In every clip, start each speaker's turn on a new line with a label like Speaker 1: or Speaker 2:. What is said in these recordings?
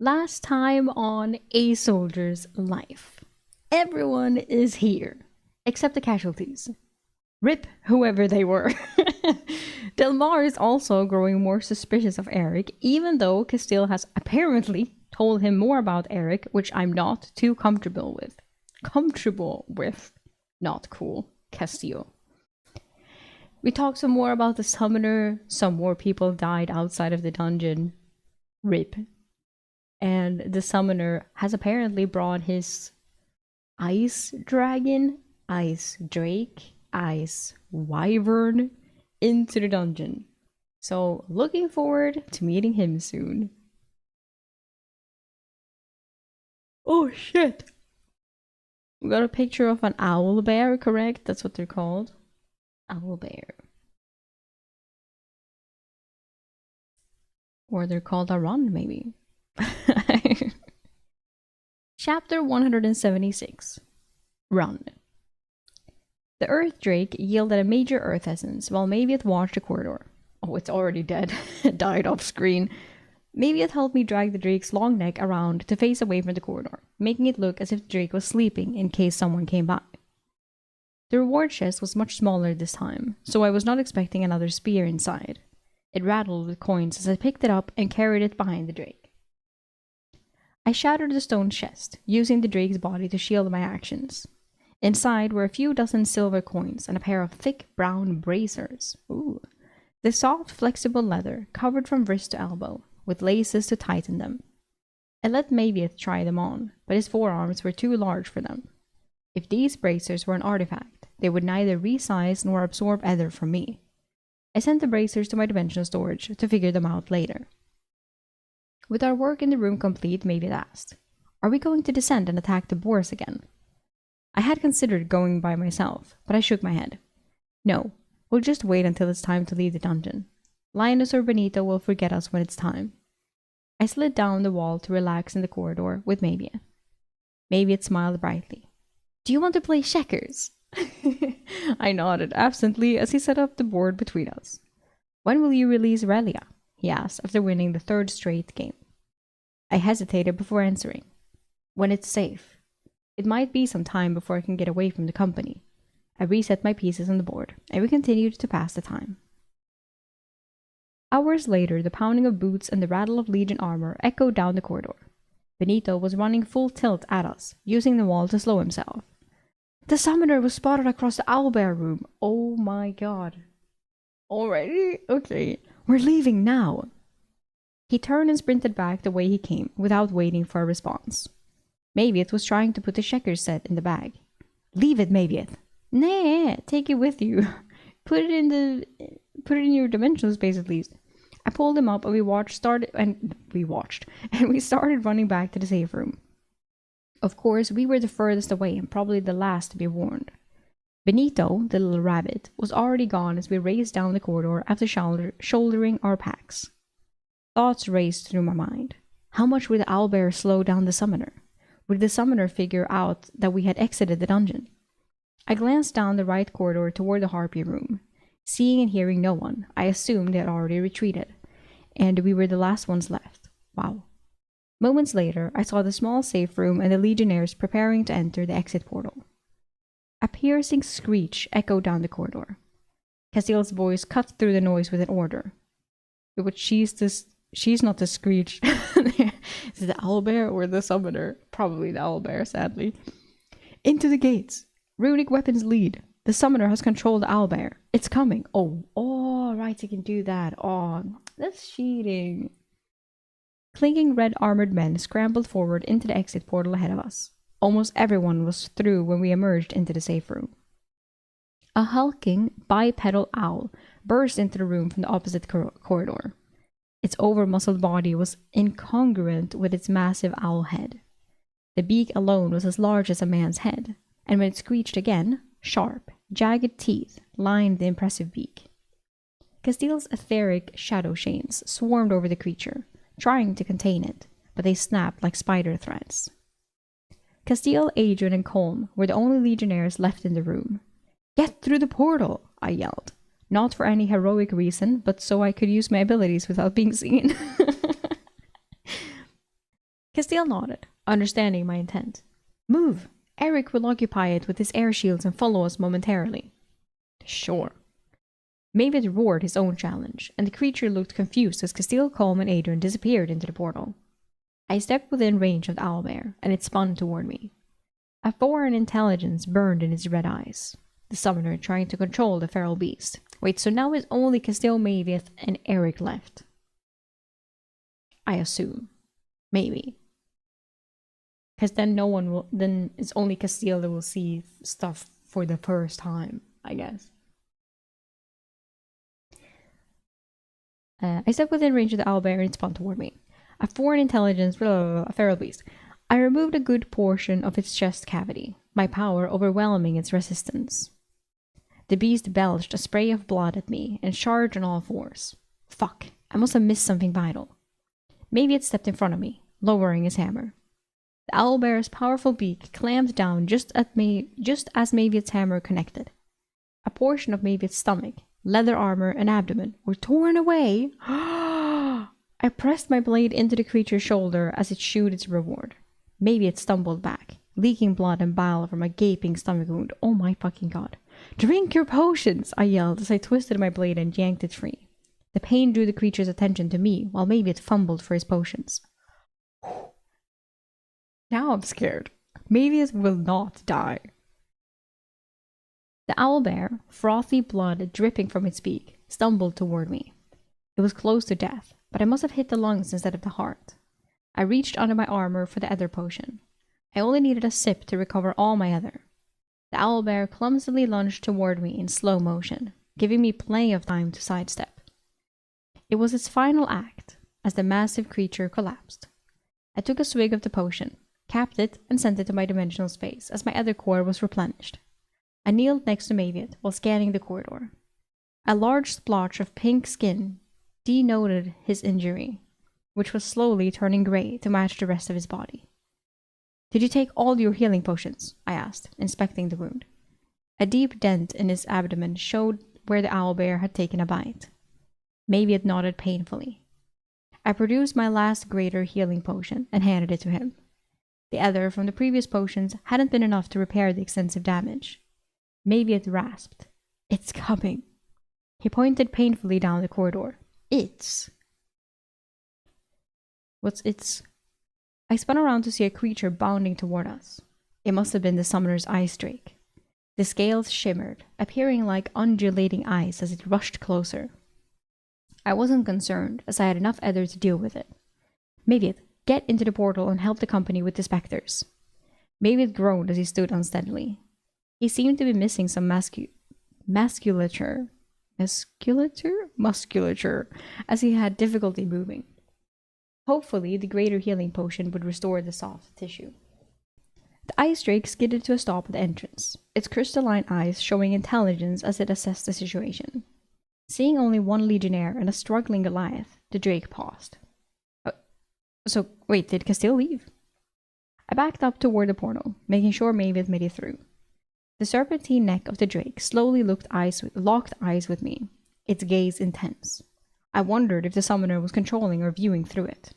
Speaker 1: Last time on A Soldier's Life. Everyone is here, except the casualties. Rip whoever they were. Delmar is also growing more suspicious of Eric, even though Castile has apparently told him more about Eric, which I'm not too comfortable with. Comfortable with. Not cool. Castile. We talked some more about the summoner. Some more people died outside of the dungeon. Rip. And the summoner has apparently brought his ice dragon, ice drake, ice wyvern into the dungeon. So, looking forward to meeting him soon. Oh shit! We got a picture of an owl bear, correct? That's what they're called. Owl bear. Or they're called a run, maybe. Chapter 176. Run. The Earth Drake yielded a major Earth essence while Mavieth watched the corridor. Oh, it's already dead. It died off screen. Mavieth helped me drag the Drake's long neck around to face away from the corridor, making it look as if the Drake was sleeping in case someone came by. The reward chest was much smaller this time, so I was not expecting another spear inside. It rattled with coins as I picked it up and carried it behind the Drake. I shattered the stone chest, using the Drake's body to shield my actions. Inside were a few dozen silver coins and a pair of thick brown bracers. Ooh. The soft, flexible leather, covered from wrist to elbow, with laces to tighten them. I let Mavieth try them on, but his forearms were too large for them. If these bracers were an artifact, they would neither resize nor absorb ether from me. I sent the bracers to my dimensional storage to figure them out later. With our work in the room complete, Mavieth asked, "Are we going to descend and attack the boars again?" I had considered going by myself, but I shook my head. No, we'll just wait until it's time to leave the dungeon. Linus or Benito will forget us when it's time. I slid down the wall to relax in the corridor with Mavieth. Mavieth smiled brightly. "Do you want to play checkers?" I nodded absently as he set up the board between us. "When will you release Relia?" he asked after winning the third straight game. I hesitated before answering. "When it's safe. It might be some time before I can get away from the company." I reset my pieces on the board, and we continued to pass the time. Hours later, the pounding of boots and the rattle of Legion armor echoed down the corridor. Benito was running full tilt at us, using the wall to slow himself. The summoner was spotted across the owlbear room. Oh my god. Already? Okay. We're leaving now. He turned and sprinted back the way he came, without waiting for a response. Mavieth was trying to put the checkers set in the bag. "Leave it, Mavieth." "Nah, take it with you. Put it in your dimensional space at least." I pulled him up and we started running back to the safe room. Of course, we were the furthest away and probably the last to be warned. Benito, the little rabbit, was already gone as we raced down the corridor after shouldering our packs. Thoughts raced through my mind. How much would the owlbear slow down the summoner? Would the summoner figure out that we had exited the dungeon? I glanced down the right corridor toward the harpy room. Seeing and hearing no one, I assumed they had already retreated, and we were the last ones left. Wow. Moments later, I saw the small safe room and the legionnaires preparing to enter the exit portal. A piercing screech echoed down the corridor. Castile's voice cut through the noise with an order. But she's not the screech. Is it the owlbear or the summoner? Probably the owlbear, sadly. "Into the gates. Runic weapons lead. The summoner has controlled the owlbear. It's coming." Oh, right, you can do that. Oh, that's cheating. Clinking red armored men scrambled forward into the exit portal ahead of us. Almost everyone was through when we emerged into the safe room. A hulking, bipedal owl burst into the room from the opposite corridor. Its over-muscled body was incongruent with its massive owl head. The beak alone was as large as a man's head, and when it screeched again, sharp, jagged teeth lined the impressive beak. Castile's etheric shadow chains swarmed over the creature, trying to contain it, but they snapped like spider threads. Castile, Adrian, and Colm were the only legionnaires left in the room. "Get through the portal!" I yelled. Not for any heroic reason, but so I could use my abilities without being seen. Castile nodded, understanding my intent. Move! Eric will occupy it with his air shields and follow us momentarily. Sure. Mavid roared his own challenge, and the creature looked confused as Castile, Colm, and Adrian disappeared into the portal. I stepped within range of the owlbear, and it spun toward me. A foreign intelligence burned in its red eyes. The summoner trying to control the feral beast. Wait, so now it's only Castile, Mavieth, and Eric left. I assume. Maybe. Because then it's only Castile that will see stuff for the first time, I guess. I stepped within range of the owlbear and it spun toward me. A foreign intelligence, a feral beast. I removed a good portion of its chest cavity, my power overwhelming its resistance. The beast belched a spray of blood at me and charged on all fours. Fuck, I must have missed something vital. Maybe it stepped in front of me, lowering his hammer. The owlbear's powerful beak clamped down just as Maviet's hammer connected. A portion of Maviet's stomach, leather armor, and abdomen were torn away. I pressed my blade into the creature's shoulder as it shooed its reward. Maviet stumbled back, leaking blood and bile from a gaping stomach wound. Oh my fucking god. Drink your potions, I yelled as I twisted my blade and yanked it free. The pain drew the creature's attention to me while Maviet fumbled for his potions. Now I'm scared. Maviet will not die. The owlbear, frothy blood dripping from its beak, stumbled toward me. It was close to death, but I must have hit the lungs instead of the heart. I reached under my armor for the ether potion. I only needed a sip to recover all my ether. The owlbear clumsily lunged toward me in slow motion, giving me plenty of time to sidestep. It was its final act, as the massive creature collapsed. I took a swig of the potion, capped it, and sent it to my dimensional space as my ether core was replenished. I kneeled next to Maviet while scanning the corridor. A large splotch of pink skin denoted his injury, which was slowly turning gray to match the rest of his body. Did you take all your healing potions? I asked, inspecting the wound. A deep dent in his abdomen showed where the owlbear had taken a bite. Maviet nodded painfully. I produced my last greater healing potion and handed it to him. The ether from the previous potions hadn't been enough to repair the extensive damage. Maviet rasped. It's coming. He pointed painfully down the corridor. What's its? I spun around to see a creature bounding toward us. It must have been the summoner's ice drake. The scales shimmered, appearing like undulating ice as it rushed closer. I wasn't concerned, as I had enough ether to deal with it. Maviet, get into the portal and help the company with the specters. Maviet groaned as he stood unsteadily. He seemed to be missing some musculature, as he had difficulty moving. Hopefully, the greater healing potion would restore the soft tissue. The ice drake skidded to a stop at the entrance, its crystalline eyes showing intelligence as it assessed the situation. Seeing only one legionnaire and a struggling Goliath, the drake paused. So, wait, did Castile leave? I backed up toward the portal, making sure Maviet made it through. The serpentine neck of the drake slowly locked eyes with me, its gaze intense. I wondered if the summoner was controlling or viewing through it.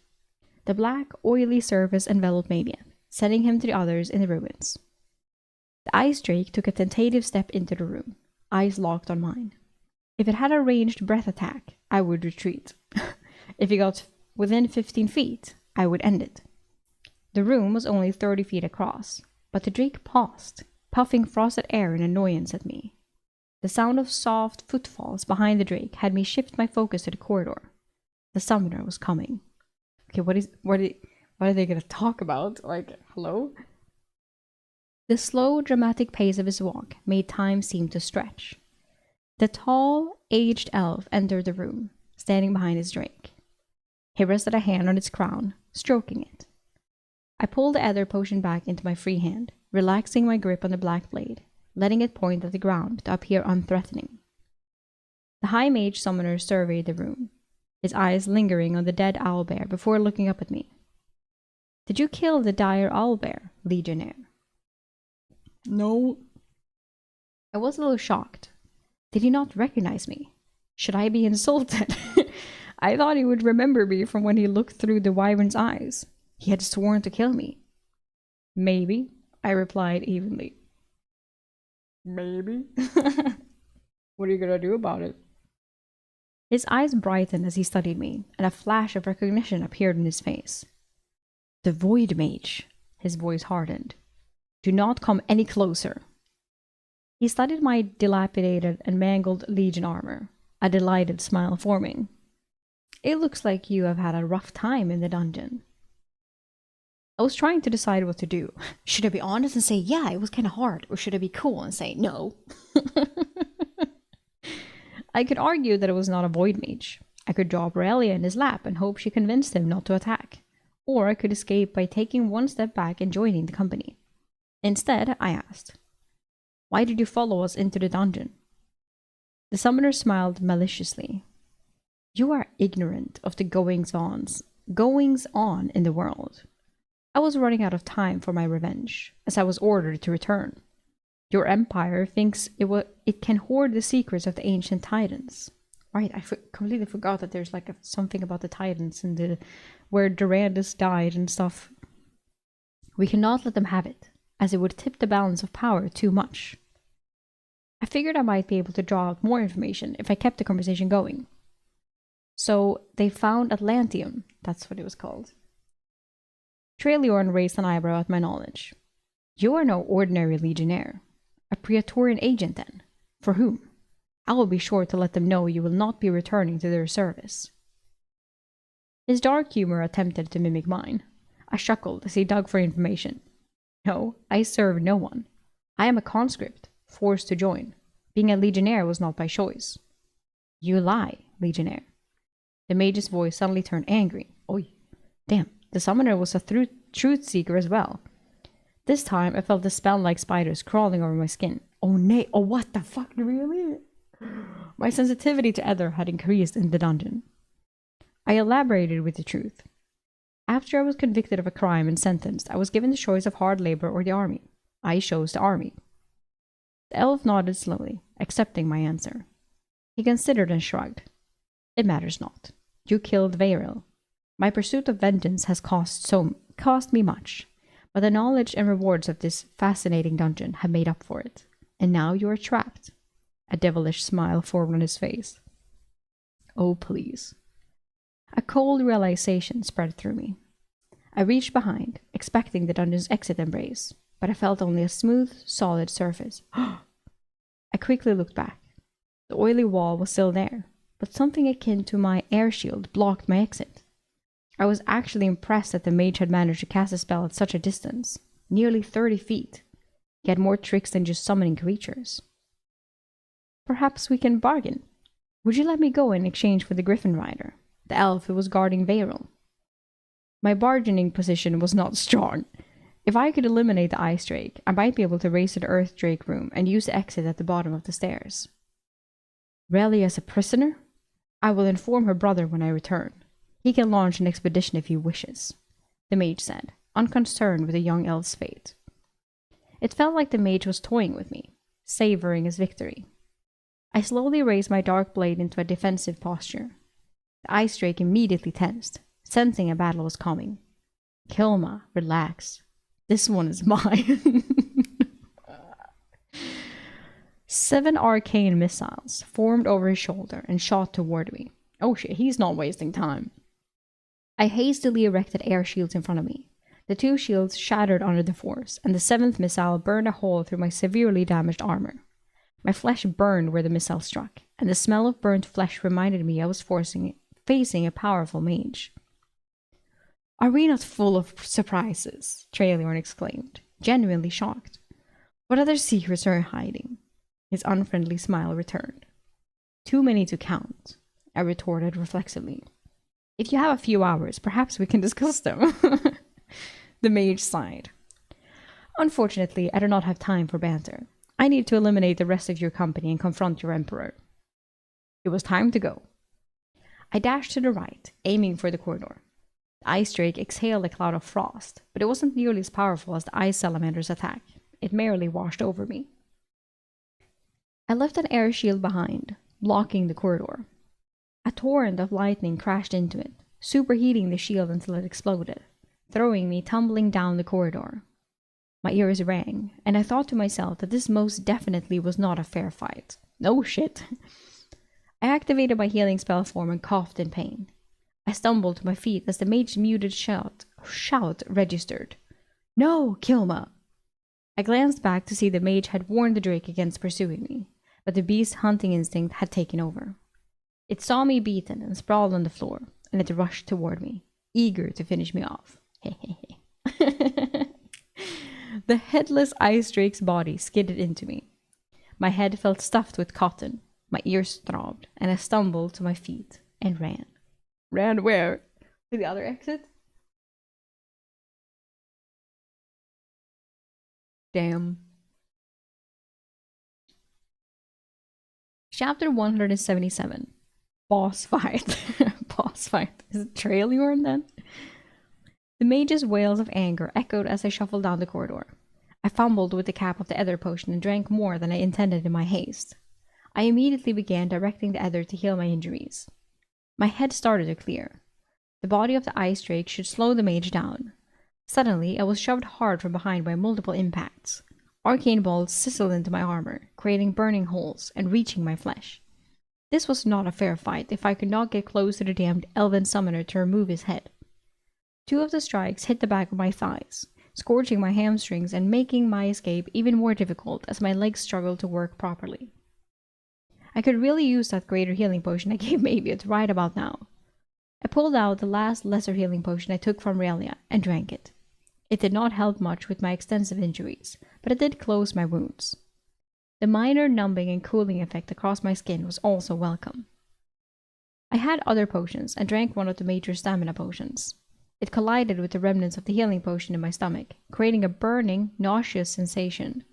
Speaker 1: The black, oily surface enveloped Maviet, sending him to the others in the ruins. The ice drake took a tentative step into the room, eyes locked on mine. If it had a ranged breath attack, I would retreat. If it got within 15 feet, I would end it. The room was only 30 feet across, but the drake paused, puffing frosted air in annoyance at me. The sound of soft footfalls behind the drake had me shift my focus to the corridor. The summoner was coming. Okay, what are they going to talk about? Like, hello? The slow, dramatic pace of his walk made time seem to stretch. The tall, aged elf entered the room, standing behind his drake. He rested a hand on its crown, stroking it. I pulled the ether potion back into my free hand, relaxing my grip on the black blade, letting it point at the ground to appear unthreatening. The high mage summoner surveyed the room, his eyes lingering on the dead owlbear before looking up at me. Did you kill the dire owlbear, legionnaire? No. I was a little shocked. Did he not recognize me? Should I be insulted? I thought he would remember me from when he looked through the wyvern's eyes. He had sworn to kill me. Maybe, I replied evenly. Maybe? What are you gonna do about it? His eyes brightened as he studied me, and a flash of recognition appeared in his face. The Void Mage, his voice hardened. Do not come any closer. He studied my dilapidated and mangled Legion armor, a delighted smile forming. It looks like you have had a rough time in the dungeon. I was trying to decide what to do. Should I be honest and say, yeah, it was kind of hard, or should I be cool and say, no? I could argue that it was not a Void Mage. I could drop Aurelia in his lap and hope she convinced him not to attack. Or I could escape by taking one step back and joining the company. Instead, I asked, why did you follow us into the dungeon? The summoner smiled maliciously. You are ignorant of the goings-on in the world. I was running out of time for my revenge, as I was ordered to return. Your empire thinks it can hoard the secrets of the ancient titans. Right, I completely forgot that there's like something about the titans and where Durandus died and stuff. We cannot let them have it, as it would tip the balance of power too much. I figured I might be able to draw out more information if I kept the conversation going. So they found Atlantium, that's what it was called. Traeliorn raised an eyebrow at my knowledge. You are no ordinary legionnaire. A Praetorian agent, then. For whom? I will be sure to let them know you will not be returning to their service. His dark humor attempted to mimic mine. I chuckled as he dug for information. No, I serve no one. I am a conscript, forced to join. Being a legionnaire was not by choice. You lie, legionnaire. The mage's voice suddenly turned angry. Oi, damn, the summoner was a truth seeker as well. This time I felt the spell-like spiders crawling over my skin. Oh nay, oh what the fuck, really? My sensitivity to ether had increased in the dungeon. I elaborated with the truth. After I was convicted of a crime and sentenced, I was given the choice of hard labor or the army. I chose the army. The elf nodded slowly, accepting my answer. He considered and shrugged. It matters not. You killed Veyril. My pursuit of vengeance has cost me much, but the knowledge and rewards of this fascinating dungeon have made up for it. And now you are trapped. A devilish smile formed on his face. Oh, please. A cold realization spread through me. I reached behind, expecting the dungeon's exit embrace, but I felt only a smooth, solid surface. I quickly looked back. The oily wall was still there, but something akin to my air shield blocked my exit. I was actually impressed that the mage had managed to cast a spell at such a distance, nearly 30 feet. He had more tricks than just summoning creatures. Perhaps we can bargain. Would you let me go in exchange for the Griffin Rider, the elf who was guarding Veyril? My bargaining position was not strong. If I could eliminate the Ice Drake, I might be able to race to the Earth Drake room and use the exit at the bottom of the stairs. Rally as a prisoner? I will inform her brother when I return. He can launch an expedition if he wishes, the mage said, unconcerned with the young elf's fate. It felt like the mage was toying with me, savoring his victory. I slowly raised my dark blade into a defensive posture. The Ice Drake immediately tensed, sensing a battle was coming. Kilma, relax. This one is mine. 7 arcane missiles formed over his shoulder and shot toward me. Oh shit, he's not wasting time. I hastily erected air shields in front of me. The 2 shields shattered under the force, and the 7th missile burned a hole through my severely damaged armor. My flesh burned where the missile struck, and the smell of burnt flesh reminded me I was facing a powerful mage. Are we not full of surprises? Traeliorn exclaimed, genuinely shocked. What other secrets are you hiding? His unfriendly smile returned. Too many to count, I retorted reflexively. If you have a few hours, perhaps we can discuss them. The mage sighed. Unfortunately, I do not have time for banter. I need to eliminate the rest of your company and confront your emperor. It was time to go. I dashed to the right, aiming for the corridor. The Ice Drake exhaled a cloud of frost, but it wasn't nearly as powerful as the Ice Salamander's attack. It merely washed over me. I left an air shield behind, blocking the corridor. A torrent of lightning crashed into it, superheating the shield until it exploded. throwing me tumbling down the corridor. My ears rang, and I thought to myself that this most definitely was not a fair fight. No shit. I activated my healing spell form and coughed in pain. I stumbled to my feet as the mage's muted shout registered. No, Kilma! I glanced back to see the mage had warned the drake against pursuing me, but the beast's hunting instinct had taken over. It saw me beaten and sprawled on the floor, and it rushed toward me, eager to finish me off. The headless ice drake's body skidded into me. My head felt stuffed with cotton, my ears throbbed, and I stumbled to my feet and ran. Ran where? To the other exit? Damn. Chapter 177. Boss fight. Boss fight. Is it Trailyorn then? The mage's wails of anger echoed as I shuffled down the corridor. I fumbled with the cap of the ether potion and drank more than I intended in my haste. I immediately began directing the ether to heal my injuries. My head started to clear. The body of the ice drake should slow the mage down. Suddenly, I was shoved hard from behind by multiple impacts. Arcane bolts sizzled into my armor, creating burning holes and reaching my flesh. This was not a fair fight if I could not get close to the damned elven summoner to remove his head. 2 of the strikes hit the back of my thighs, scorching my hamstrings and making my escape even more difficult as my legs struggled to work properly. I could really use that greater healing potion I gave Maviot right about now. I pulled out the last lesser healing potion I took from Relia and drank it. It did not help much with my extensive injuries, but it did close my wounds. The minor numbing and cooling effect across my skin was also welcome. I had other potions and drank one of the major stamina potions. It collided with the remnants of the healing potion in my stomach, creating a burning, nauseous sensation.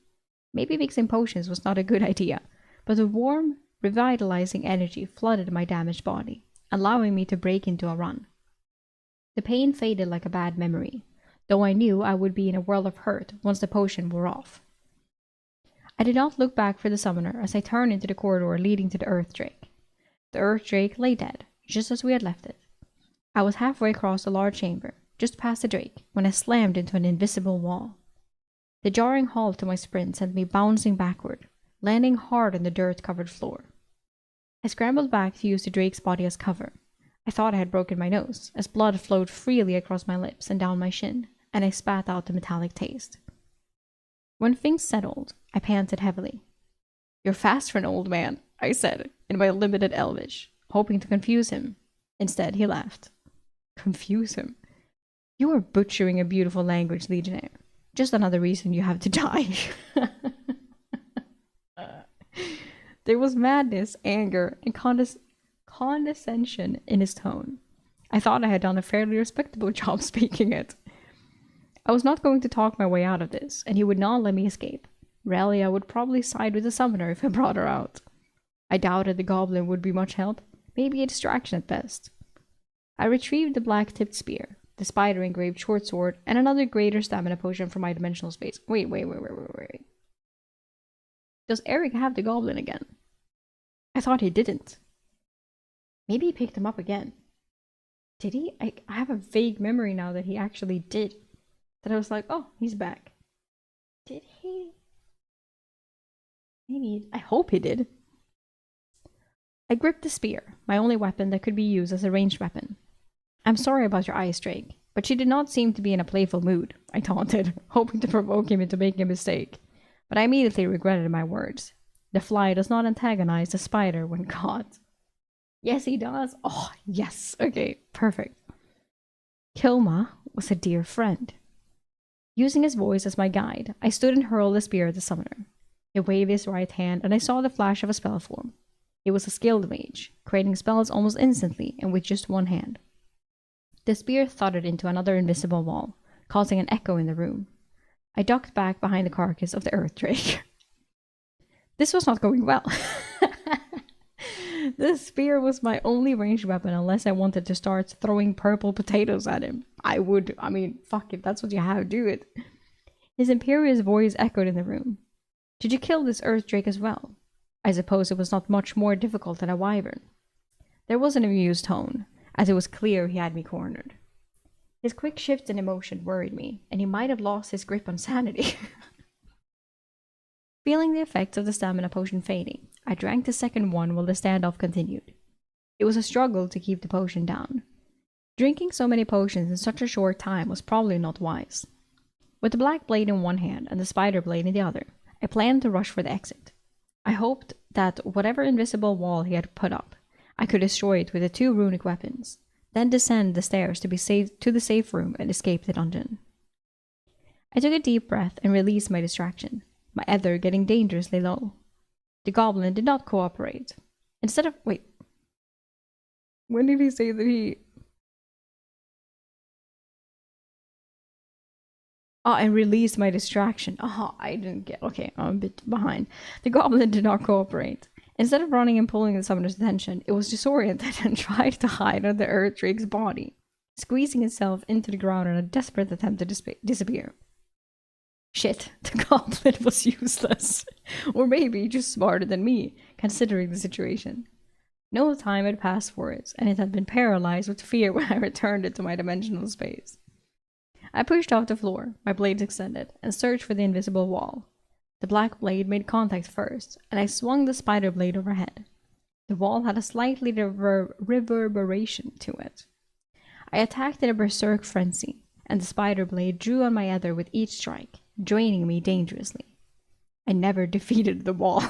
Speaker 1: Maybe mixing potions was not a good idea, but the warm, revitalizing energy flooded my damaged body, allowing me to break into a run. The pain faded like a bad memory, though I knew I would be in a world of hurt once the potion wore off. I did not look back for the summoner as I turned into the corridor leading to the Earth Drake. The Earth Drake lay dead, just as we had left it. I was halfway across the large chamber, just past the Drake, when I slammed into an invisible wall. The jarring halt to my sprint sent me bouncing backward, landing hard on the dirt-covered floor. I scrambled back to use the Drake's body as cover. I thought I had broken my nose, as blood flowed freely across my lips and down my shin, and I spat out the metallic taste. When things settled, I panted heavily. "You're fast for an old man," I said, in my limited Elvish, hoping to confuse him. Instead, he laughed. Confuse him? You are butchering a beautiful language, Legionnaire. Just another reason you have to die. There was madness, anger, and condescension in his tone. I thought I had done a fairly respectable job speaking it. I was not going to talk my way out of this, and he would not let me escape. Relia would probably side with the summoner if I brought her out. I doubted the goblin would be much help, maybe a distraction at best. I retrieved the black-tipped spear, the spider-engraved short sword, and another greater stamina potion from my dimensional space. Wait. Does Eric have the goblin again? I thought he didn't. Maybe he picked him up again. Did he? I have a vague memory now that he actually did. That I was like, oh, he's back. Did he? Maybe. I hope he did. I gripped the spear, my only weapon that could be used as a ranged weapon. "I'm sorry about your ice drake, but she did not seem to be in a playful mood," I taunted, hoping to provoke him into making a mistake. But I immediately regretted my words. The fly does not antagonize the spider when caught. Yes, he does. Oh, yes. Okay, perfect. Kilma was a dear friend. Using his voice as my guide, I stood and hurled the spear at the summoner. He waved his right hand, and I saw the flash of a spell form. He was a skilled mage, creating spells almost instantly and with just one hand. The spear thudded into another invisible wall, causing an echo in the room. I ducked back behind the carcass of the earth drake. This was not going well. The spear was my only ranged weapon unless I wanted to start throwing purple potatoes at him. Fuck it, that's what you have, do it. His imperious voice echoed in the room. "Did you kill this earth drake as well? I suppose it was not much more difficult than a wyvern." There was an amused tone, as it was clear he had me cornered. His quick shift in emotion worried me, and he might have lost his grip on sanity. Feeling the effects of the stamina potion fading, I drank the second one while the standoff continued. It was a struggle to keep the potion down. Drinking so many potions in such a short time was probably not wise. With the black blade in one hand and the spider blade in the other, I planned to rush for the exit. I hoped that whatever invisible wall he had put up, I could destroy it with the two runic weapons, then descend the stairs to the safe room and escape the dungeon. I took a deep breath and released my distraction, my ether getting dangerously low. The goblin did not cooperate. Instead of... Wait. When did he say that he... Oh, and released my distraction. I didn't get... Okay, I'm a bit behind. The goblin did not cooperate. Instead of running and pulling the summoner's attention, it was disoriented and tried to hide under the Earthdrake's body, squeezing itself into the ground in a desperate attempt to disappear. Shit, the goblin was useless. Or maybe just smarter than me, considering the situation. No time had passed for it, and it had been paralyzed with fear when I returned it to my dimensional space. I pushed off the floor, my blades extended, and searched for the invisible wall. The black blade made contact first, and I swung the spider blade overhead. The wall had a slightly reverberation to it. I attacked in a berserk frenzy, and the spider blade drew on my ether with each strike, draining me dangerously. I never defeated the wall.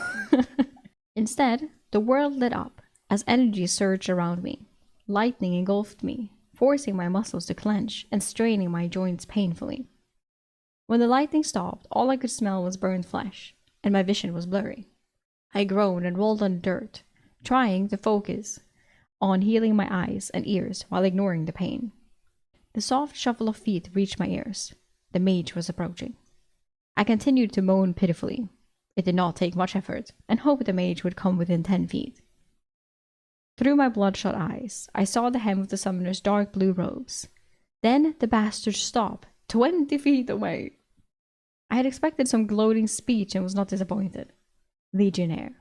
Speaker 1: Instead, the world lit up as energy surged around me. Lightning engulfed me, forcing my muscles to clench and straining my joints painfully. When the lightning stopped, all I could smell was burned flesh, and my vision was blurry. I groaned and rolled on the dirt, trying to focus on healing my eyes and ears while ignoring the pain. The soft shuffle of feet reached my ears. The mage was approaching. I continued to moan pitifully. It did not take much effort, and hoped the mage would come within 10 feet. Through my bloodshot eyes, I saw the hem of the summoner's dark blue robes. Then the bastard stopped, 20 feet away. I had expected some gloating speech and was not disappointed. Legionnaire.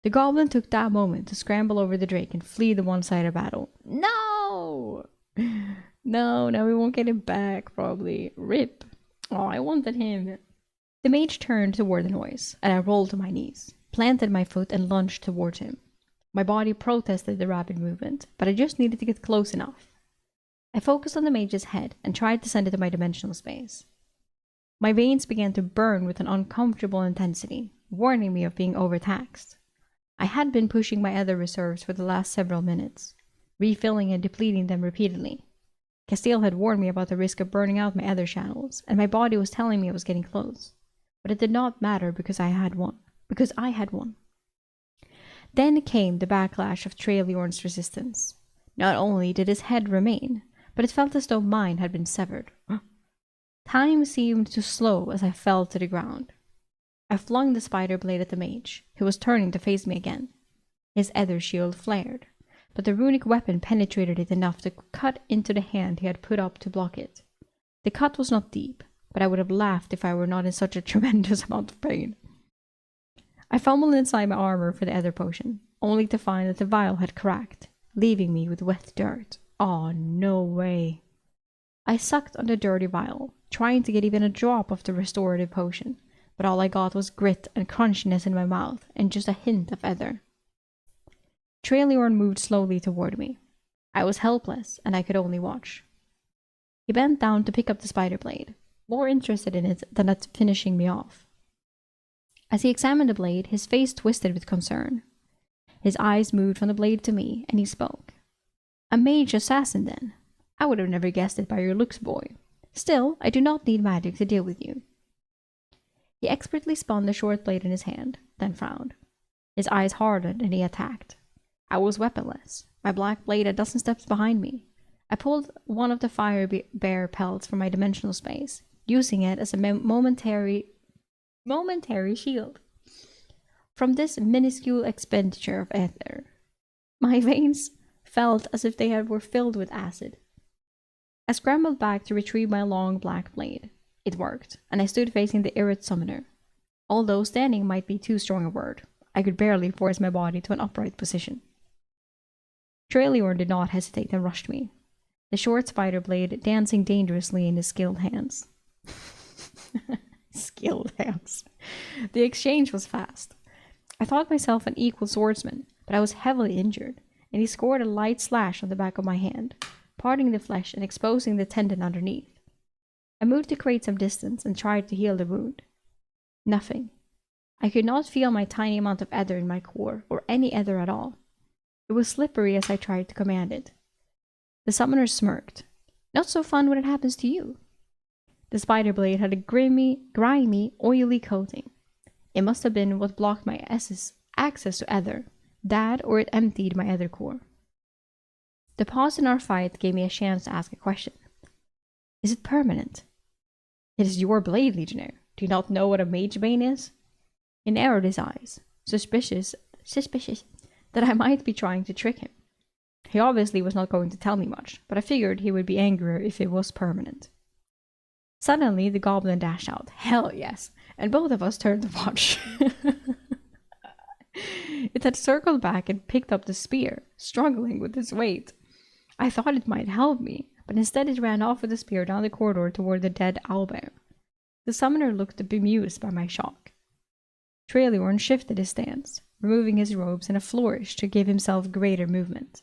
Speaker 1: The goblin took that moment to scramble over the drake and flee the one-sided battle. No! No, now we won't get it back, probably. Rip. Oh, I wanted him. The mage turned toward the noise, and I rolled to my knees, planted my foot, and lunged towards him. My body protested the rapid movement, but I just needed to get close enough. I focused on the mage's head and tried to send it to my dimensional space. My veins began to burn with an uncomfortable intensity, warning me of being overtaxed. I had been pushing my other reserves for the last several minutes, refilling and depleting them repeatedly. Castile had warned me about the risk of burning out my other channels, and my body was telling me I was getting close. But it did not matter because I had won. Then came the backlash of Traeliorn's resistance. Not only did his head remain, but it felt as though mine had been severed. Time seemed to slow as I fell to the ground. I flung the spider blade at the mage, who was turning to face me again. His ether shield flared, but the runic weapon penetrated it enough to cut into the hand he had put up to block it. The cut was not deep, but I would have laughed if I were not in such a tremendous amount of pain. I fumbled inside my armor for the ether potion, only to find that the vial had cracked, leaving me with wet dirt. Oh, no way. I sucked on the dirty vial, trying to get even a drop of the restorative potion, but all I got was grit and crunchiness in my mouth and just a hint of ether. Traeliorn moved slowly toward me. I was helpless, and I could only watch. He bent down to pick up the spider blade, more interested in it than at finishing me off. As he examined the blade, his face twisted with concern. His eyes moved from the blade to me, and he spoke. A mage assassin, then? I would have never guessed it by your looks, boy. Still, I do not need magic to deal with you. He expertly spun the short blade in his hand, then frowned. His eyes hardened, and he attacked. I was weaponless, my black blade a dozen steps behind me. I pulled one of the fire bear pelts from my dimensional space, using it as a momentary shield. From this minuscule expenditure of ether, my veins felt as if they were filled with acid. I scrambled back to retrieve my long black blade. It worked, and I stood facing the irate summoner. Although standing might be too strong a word, I could barely force my body to an upright position. Traeliorn did not hesitate and rushed me. the short spider blade dancing dangerously in his skilled hands. Skilled hands. The exchange was fast. I thought myself an equal swordsman, but I was heavily injured, and he scored a light slash on the back of my hand, parting the flesh and exposing the tendon underneath. I moved to create some distance and tried to heal the wound. Nothing. I could not feel my tiny amount of ether in my core, or any ether at all. It was slippery as I tried to command it. The summoner smirked. Not so fun when it happens to you. The spider blade had a grimy, oily coating. It must have been what blocked my access to ether. That, or it emptied my ether core. The pause in our fight gave me a chance to ask a question. Is it permanent? It is your blade, Legionnaire. Do you not know what a mage bane is? He narrowed his eyes, suspicious that I might be trying to trick him. He obviously was not going to tell me much, but I figured he would be angrier if it was permanent. Suddenly, the goblin dashed out. Hell yes! And both of us turned to watch. It had circled back and picked up the spear, struggling with its weight. I thought it might help me, but instead it ran off with the spear down the corridor toward the dead owlbear. The summoner looked bemused by my shock. Traeliorn shifted his stance, removing his robes in a flourish to give himself greater movement.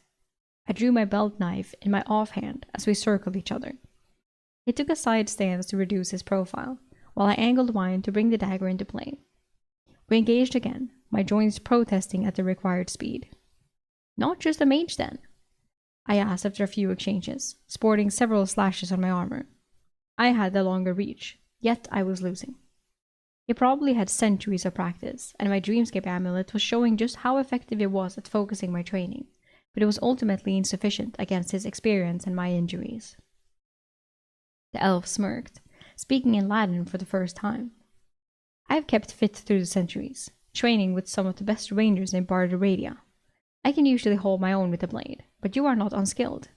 Speaker 1: I drew my belt knife in my offhand as we circled each other. He took a side stance to reduce his profile, while I angled mine to bring the dagger into play. We engaged again, my joints protesting at the required speed. Not just a mage, then? I asked after a few exchanges, sporting several slashes on my armor. I had the longer reach, yet I was losing. He probably had centuries of practice, and my Dreamscape amulet was showing just how effective it was at focusing my training, but it was ultimately insufficient against his experience and my injuries. The elf smirked, speaking in Latin for the first time. I have kept fit through the centuries, training with some of the best rangers in Bardoradia. I can usually hold my own with a blade, but you are not unskilled.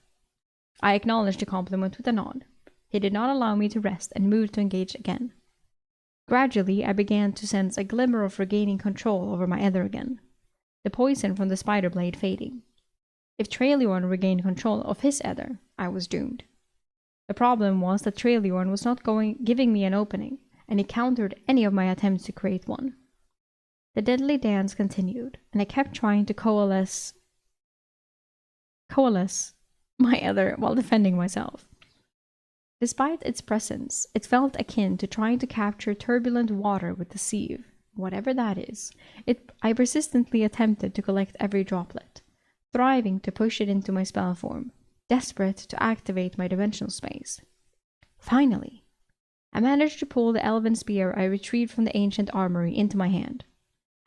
Speaker 1: I acknowledged the compliment with a nod. He did not allow me to rest and moved to engage again. Gradually, I began to sense a glimmer of regaining control over my ether again, the poison from the spider blade fading. If Traeliorn regained control of his ether, I was doomed. The problem was that Traeliorn was not giving me an opening, and he countered any of my attempts to create one. The deadly dance continued, and I kept trying to coalesce my ether while defending myself. Despite its presence, it felt akin to trying to capture turbulent water with the sieve, whatever that is. I persistently attempted to collect every droplet, striving to push it into my spell form, desperate to activate my dimensional space. Finally, I managed to pull the elven spear I retrieved from the ancient armory into my hand.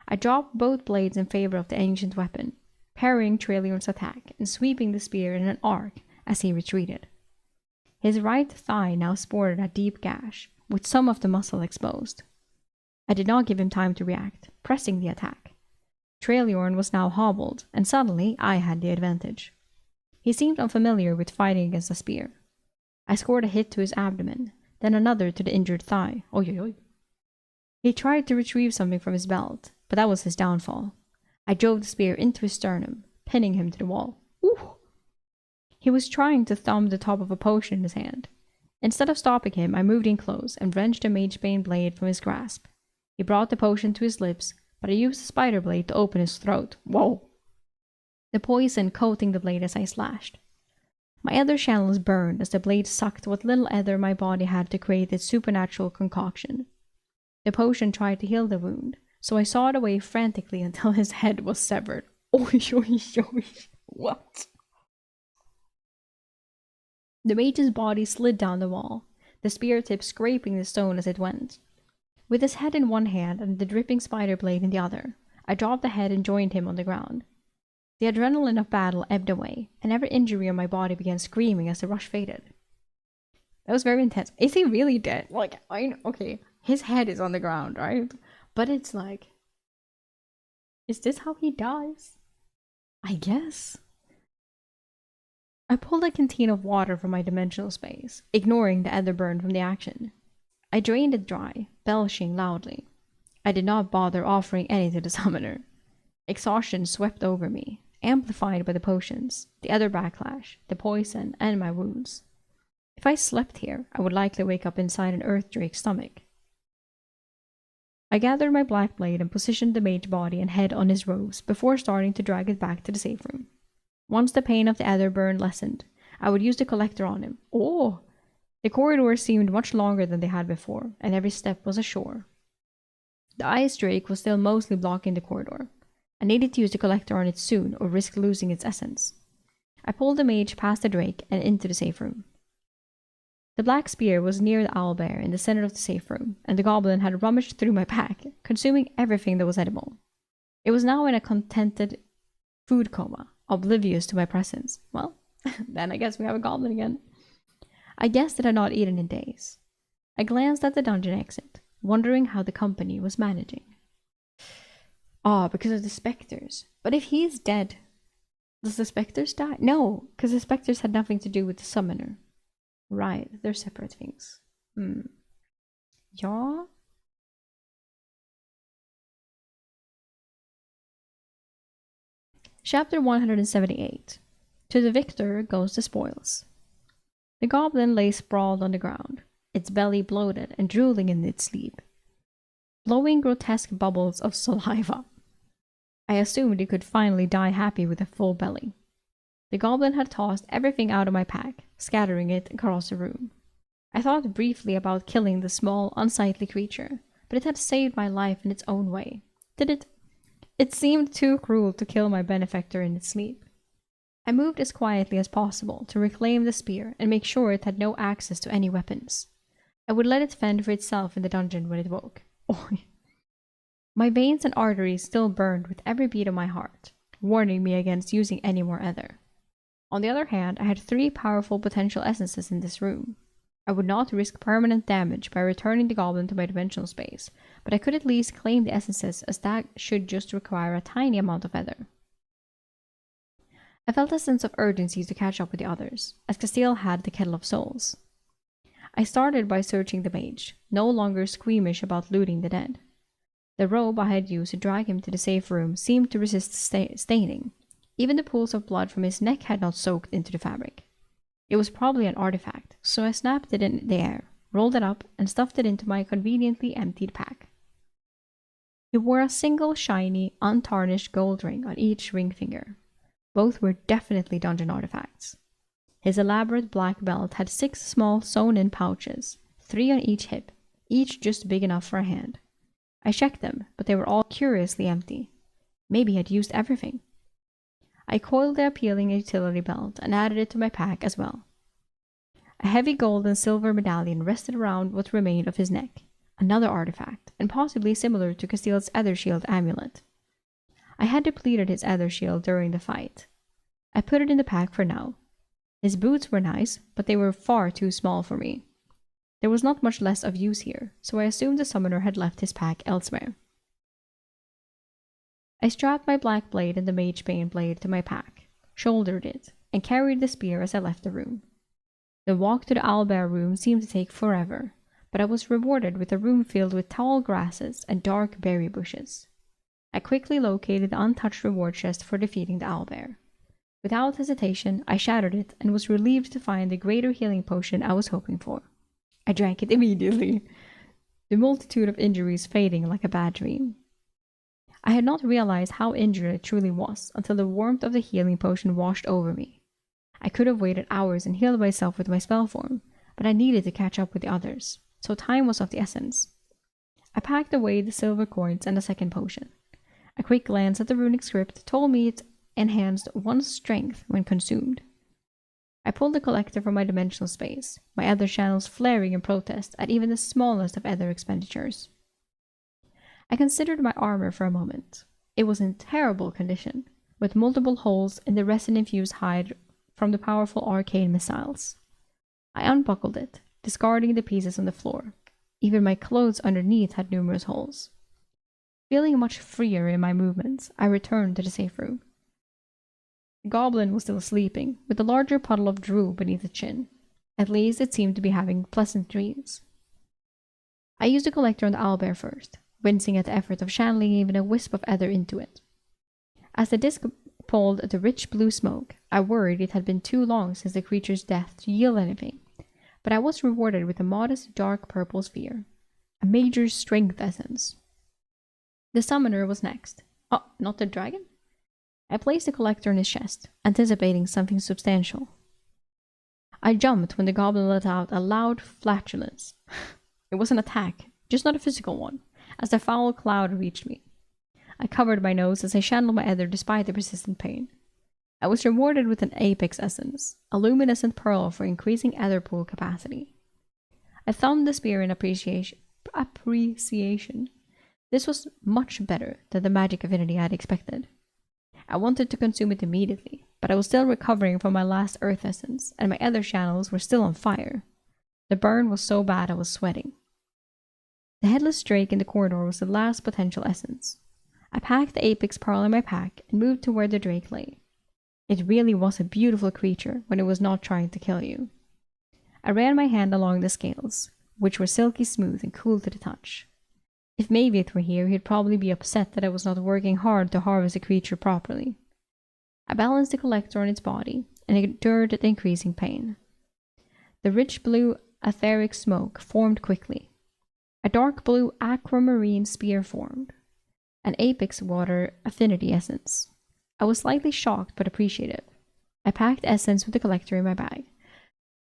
Speaker 1: I dropped both blades in favor of the ancient weapon, parrying Traeliorn's attack and sweeping the spear in an arc as he retreated. His right thigh now sported a deep gash, with some of the muscle exposed. I did not give him time to react, pressing the attack. Traeliorn was now hobbled, and suddenly I had the advantage. He seemed unfamiliar with fighting against a spear. I scored a hit to his abdomen, then another to the injured thigh. Oy, oy, oy. He tried to retrieve something from his belt, but that was his downfall. I drove the spear into his sternum, pinning him to the wall. Ooh! He was trying to thumb the top of a potion in his hand. Instead of stopping him, I moved in close and wrenched the magebane blade from his grasp. He brought the potion to his lips, but I used the spider blade to open his throat. Whoa! The poison coating the blade as I slashed. My ether channels burned as the blade sucked what little ether my body had to create its supernatural concoction. The potion tried to heal the wound, so I sawed away frantically until his head was severed. Oy, oy, oy. What? The mage's body slid down the wall, the spear tip scraping the stone as it went. With his head in one hand and the dripping spider blade in the other, I dropped the head and joined him on the ground. The adrenaline of battle ebbed away, and every injury on my body began screaming as the rush faded. That was very intense. Is he really dead? Like, okay, his head is on the ground, right? But it's like, is this how he dies? I guess. I pulled a canteen of water from my dimensional space, ignoring the ether burn from the action. I drained it dry, belching loudly. I did not bother offering any to the summoner. Exhaustion swept over me, amplified by the potions, the other backlash, the poison, and my wounds. If I slept here, I would likely wake up inside an earth drake's stomach. I gathered my black blade and positioned the mage body and head on his robes before starting to drag it back to the safe room. Once the pain of the ether burn lessened, I would use the collector on him. Oh! The corridors seemed much longer than they had before, and every step was a chore. The ice drake was still mostly blocking the corridor. I needed to use the collector on it soon or risk losing its essence. I pulled the mage past the drake and into the safe room. The black spear was near the owlbear in the center of the safe room, and the goblin had rummaged through my pack, consuming everything that was edible. It was now in a contented food coma, oblivious to my presence. Well, then I guess we have a goblin again. I guessed it had not eaten in days. I glanced at the dungeon exit, wondering how the company was managing. Because of the specters. But if he's dead, does the specters die? No, because the specters had nothing to do with the summoner. Right, they're separate things. Ja. Chapter 178. To the victor goes the spoils. The goblin lay sprawled on the ground, its belly bloated and drooling in its sleep, blowing grotesque bubbles of saliva. I assumed he could finally die happy with a full belly. The goblin had tossed everything out of my pack, scattering it across the room. I thought briefly about killing the small, unsightly creature, but it had saved my life in its own way. Did it? It seemed too cruel to kill my benefactor in its sleep. I moved as quietly as possible to reclaim the spear and make sure it had no access to any weapons. I would let it fend for itself in the dungeon when it woke. My veins and arteries still burned with every beat of my heart, warning me against using any more ether. On the other hand, I had 3 powerful potential essences in this room. I would not risk permanent damage by returning the goblin to my dimensional space, but I could at least claim the essences, as that should just require a tiny amount of ether. I felt a sense of urgency to catch up with the others, as Castile had the Kettle of Souls. I started by searching the mage, no longer squeamish about looting the dead. The robe I had used to drag him to the safe room seemed to resist staining. Even the pools of blood from his neck had not soaked into the fabric. It was probably an artifact, so I snapped it in the air, rolled it up, and stuffed it into my conveniently emptied pack. He wore a single shiny, untarnished gold ring on each ring finger. Both were definitely dungeon artifacts. His elaborate black belt had 6 small sewn-in pouches, 3 on each hip, each just big enough for a hand. I checked them, but they were all curiously empty. Maybe he had used everything. I coiled the appealing utility belt and added it to my pack as well. A heavy gold and silver medallion rested around what remained of his neck, another artifact, and possibly similar to Castile's Ether Shield amulet. I had depleted his Ether Shield during the fight. I put it in the pack for now. His boots were nice, but they were far too small for me. There was not much less of use here, so I assumed the summoner had left his pack elsewhere. I strapped my black blade and the magebane blade to my pack, shouldered it, and carried the spear as I left the room. The walk to the owlbear room seemed to take forever, but I was rewarded with a room filled with tall grasses and dark berry bushes. I quickly located the untouched reward chest for defeating the owlbear. Without hesitation, I shattered it and was relieved to find the greater healing potion I was hoping for. I drank it immediately, the multitude of injuries fading like a bad dream. I had not realized how injured it truly was until the warmth of the healing potion washed over me. I could have waited hours and healed myself with my spell form, but I needed to catch up with the others, so time was of the essence. I packed away the silver coins and a second potion. A quick glance at the runic script told me it enhanced one's strength when consumed. I pulled the collector from my dimensional space, my ether channels flaring in protest at even the smallest of ether expenditures. I considered my armor for a moment. It was in terrible condition, with multiple holes in the resin-infused hide from the powerful arcane missiles. I unbuckled it, discarding the pieces on the floor. Even my clothes underneath had numerous holes. Feeling much freer in my movements, I returned to the safe room. The goblin was still sleeping, with a larger puddle of drool beneath its chin. At least it seemed to be having pleasant dreams. I used the collector on the owlbear first, wincing at the effort of channeling even a wisp of ether into it. As the disc pulled at the rich blue smoke. I worried it had been too long since the creature's death to yield anything, but I was rewarded with a modest dark purple sphere, a major strength essence. The summoner was next. Oh, not the dragon? I placed the collector in his chest, anticipating something substantial. I jumped when the goblin let out a loud flatulence. It was an attack, just not a physical one, as the foul cloud reached me. I covered my nose as I channeled my ether despite the persistent pain. I was rewarded with an apex essence, a luminescent pearl for increasing ether pool capacity. I thumbed the spear in appreciation. This was much better than the magic affinity I had expected. I wanted to consume it immediately, but I was still recovering from my last earth essence, and my ether channels were still on fire. The burn was so bad I was sweating. The headless drake in the corridor was the last potential essence. I packed the apex pearl in my pack and moved to where the drake lay. It really was a beautiful creature when it was not trying to kill you. I ran my hand along the scales, which were silky smooth and cool to the touch. If Maviet were here, he'd probably be upset that I was not working hard to harvest the creature properly. I balanced the collector on its body and endured the increasing pain. The rich blue etheric smoke formed quickly. A dark blue aquamarine spear formed. An apex water affinity essence. I was slightly shocked but appreciative. I packed essence with the collector in my bag.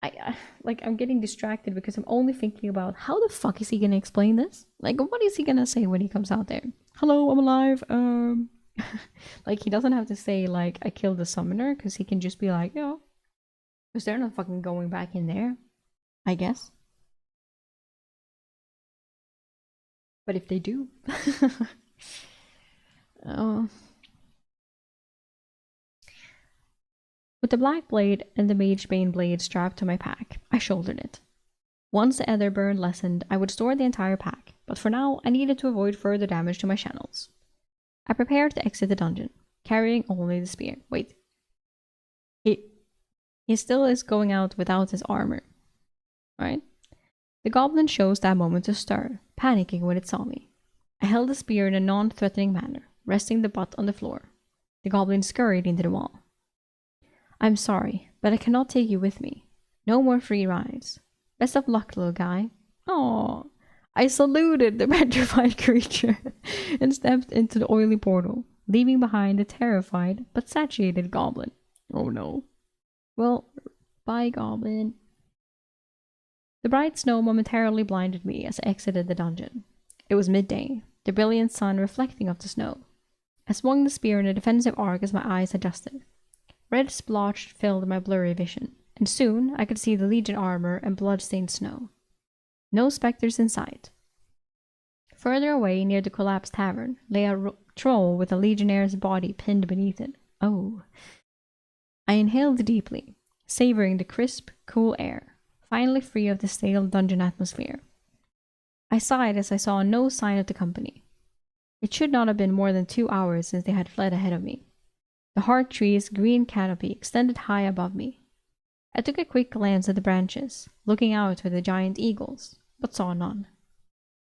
Speaker 1: I'm getting distracted because I'm only thinking about how the fuck is he gonna explain this? Like, what is he gonna say when he comes out there? Hello, I'm alive. Like, he doesn't have to say, like, I killed the summoner, because he can just be like, yo. Because they're not fucking going back in there, I guess. But if they do. Oh. With the black blade and the magebane blade strapped to my pack, I shouldered it. Once the ether burn lessened, I would store the entire pack, but for now, I needed to avoid further damage to my channels. I prepared to exit the dungeon, carrying only the spear. Wait. He still is going out without his armor. Right? The goblin chose that moment to stir, panicking when it saw me. I held the spear in a non-threatening manner, resting the butt on the floor. The goblin scurried into the wall. I'm sorry, but I cannot take you with me. No more free rides. Best of luck, little guy. Aww. I saluted the petrified creature and stepped into the oily portal, leaving behind the terrified but satiated goblin. Oh no. Well, bye, goblin. The bright snow momentarily blinded me as I exited the dungeon. It was midday, the brilliant sun reflecting off the snow. I swung the spear in a defensive arc as my eyes adjusted. Red splotch filled my blurry vision, and soon I could see the Legion armor and blood-stained snow. No specters in sight. Further away, near the collapsed tavern, lay a troll with a Legionnaire's body pinned beneath it. Oh. I inhaled deeply, savoring the crisp, cool air, finally free of the stale dungeon atmosphere. I sighed as I saw no sign of the company. It should not have been more than 2 hours since they had fled ahead of me. The heart tree's green canopy extended high above me. I took a quick glance at the branches, looking out for the giant eagles, but saw none.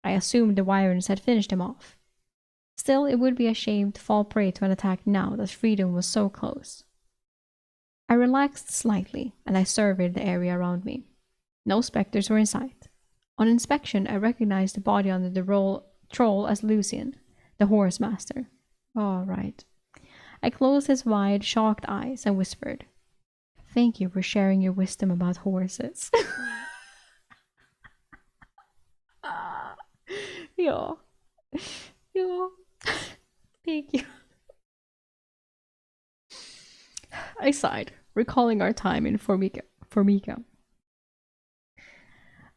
Speaker 1: I assumed the wyverns had finished them off. Still, it would be a shame to fall prey to an attack now that freedom was so close. I relaxed slightly, and I surveyed the area around me. No specters were in sight. On inspection, I recognized the body under the troll as Lucian, the horse master. All right. I closed his wide, shocked eyes and whispered, "Thank you for sharing your wisdom about horses." Yeah. Thank you. I sighed, recalling our time in Formica.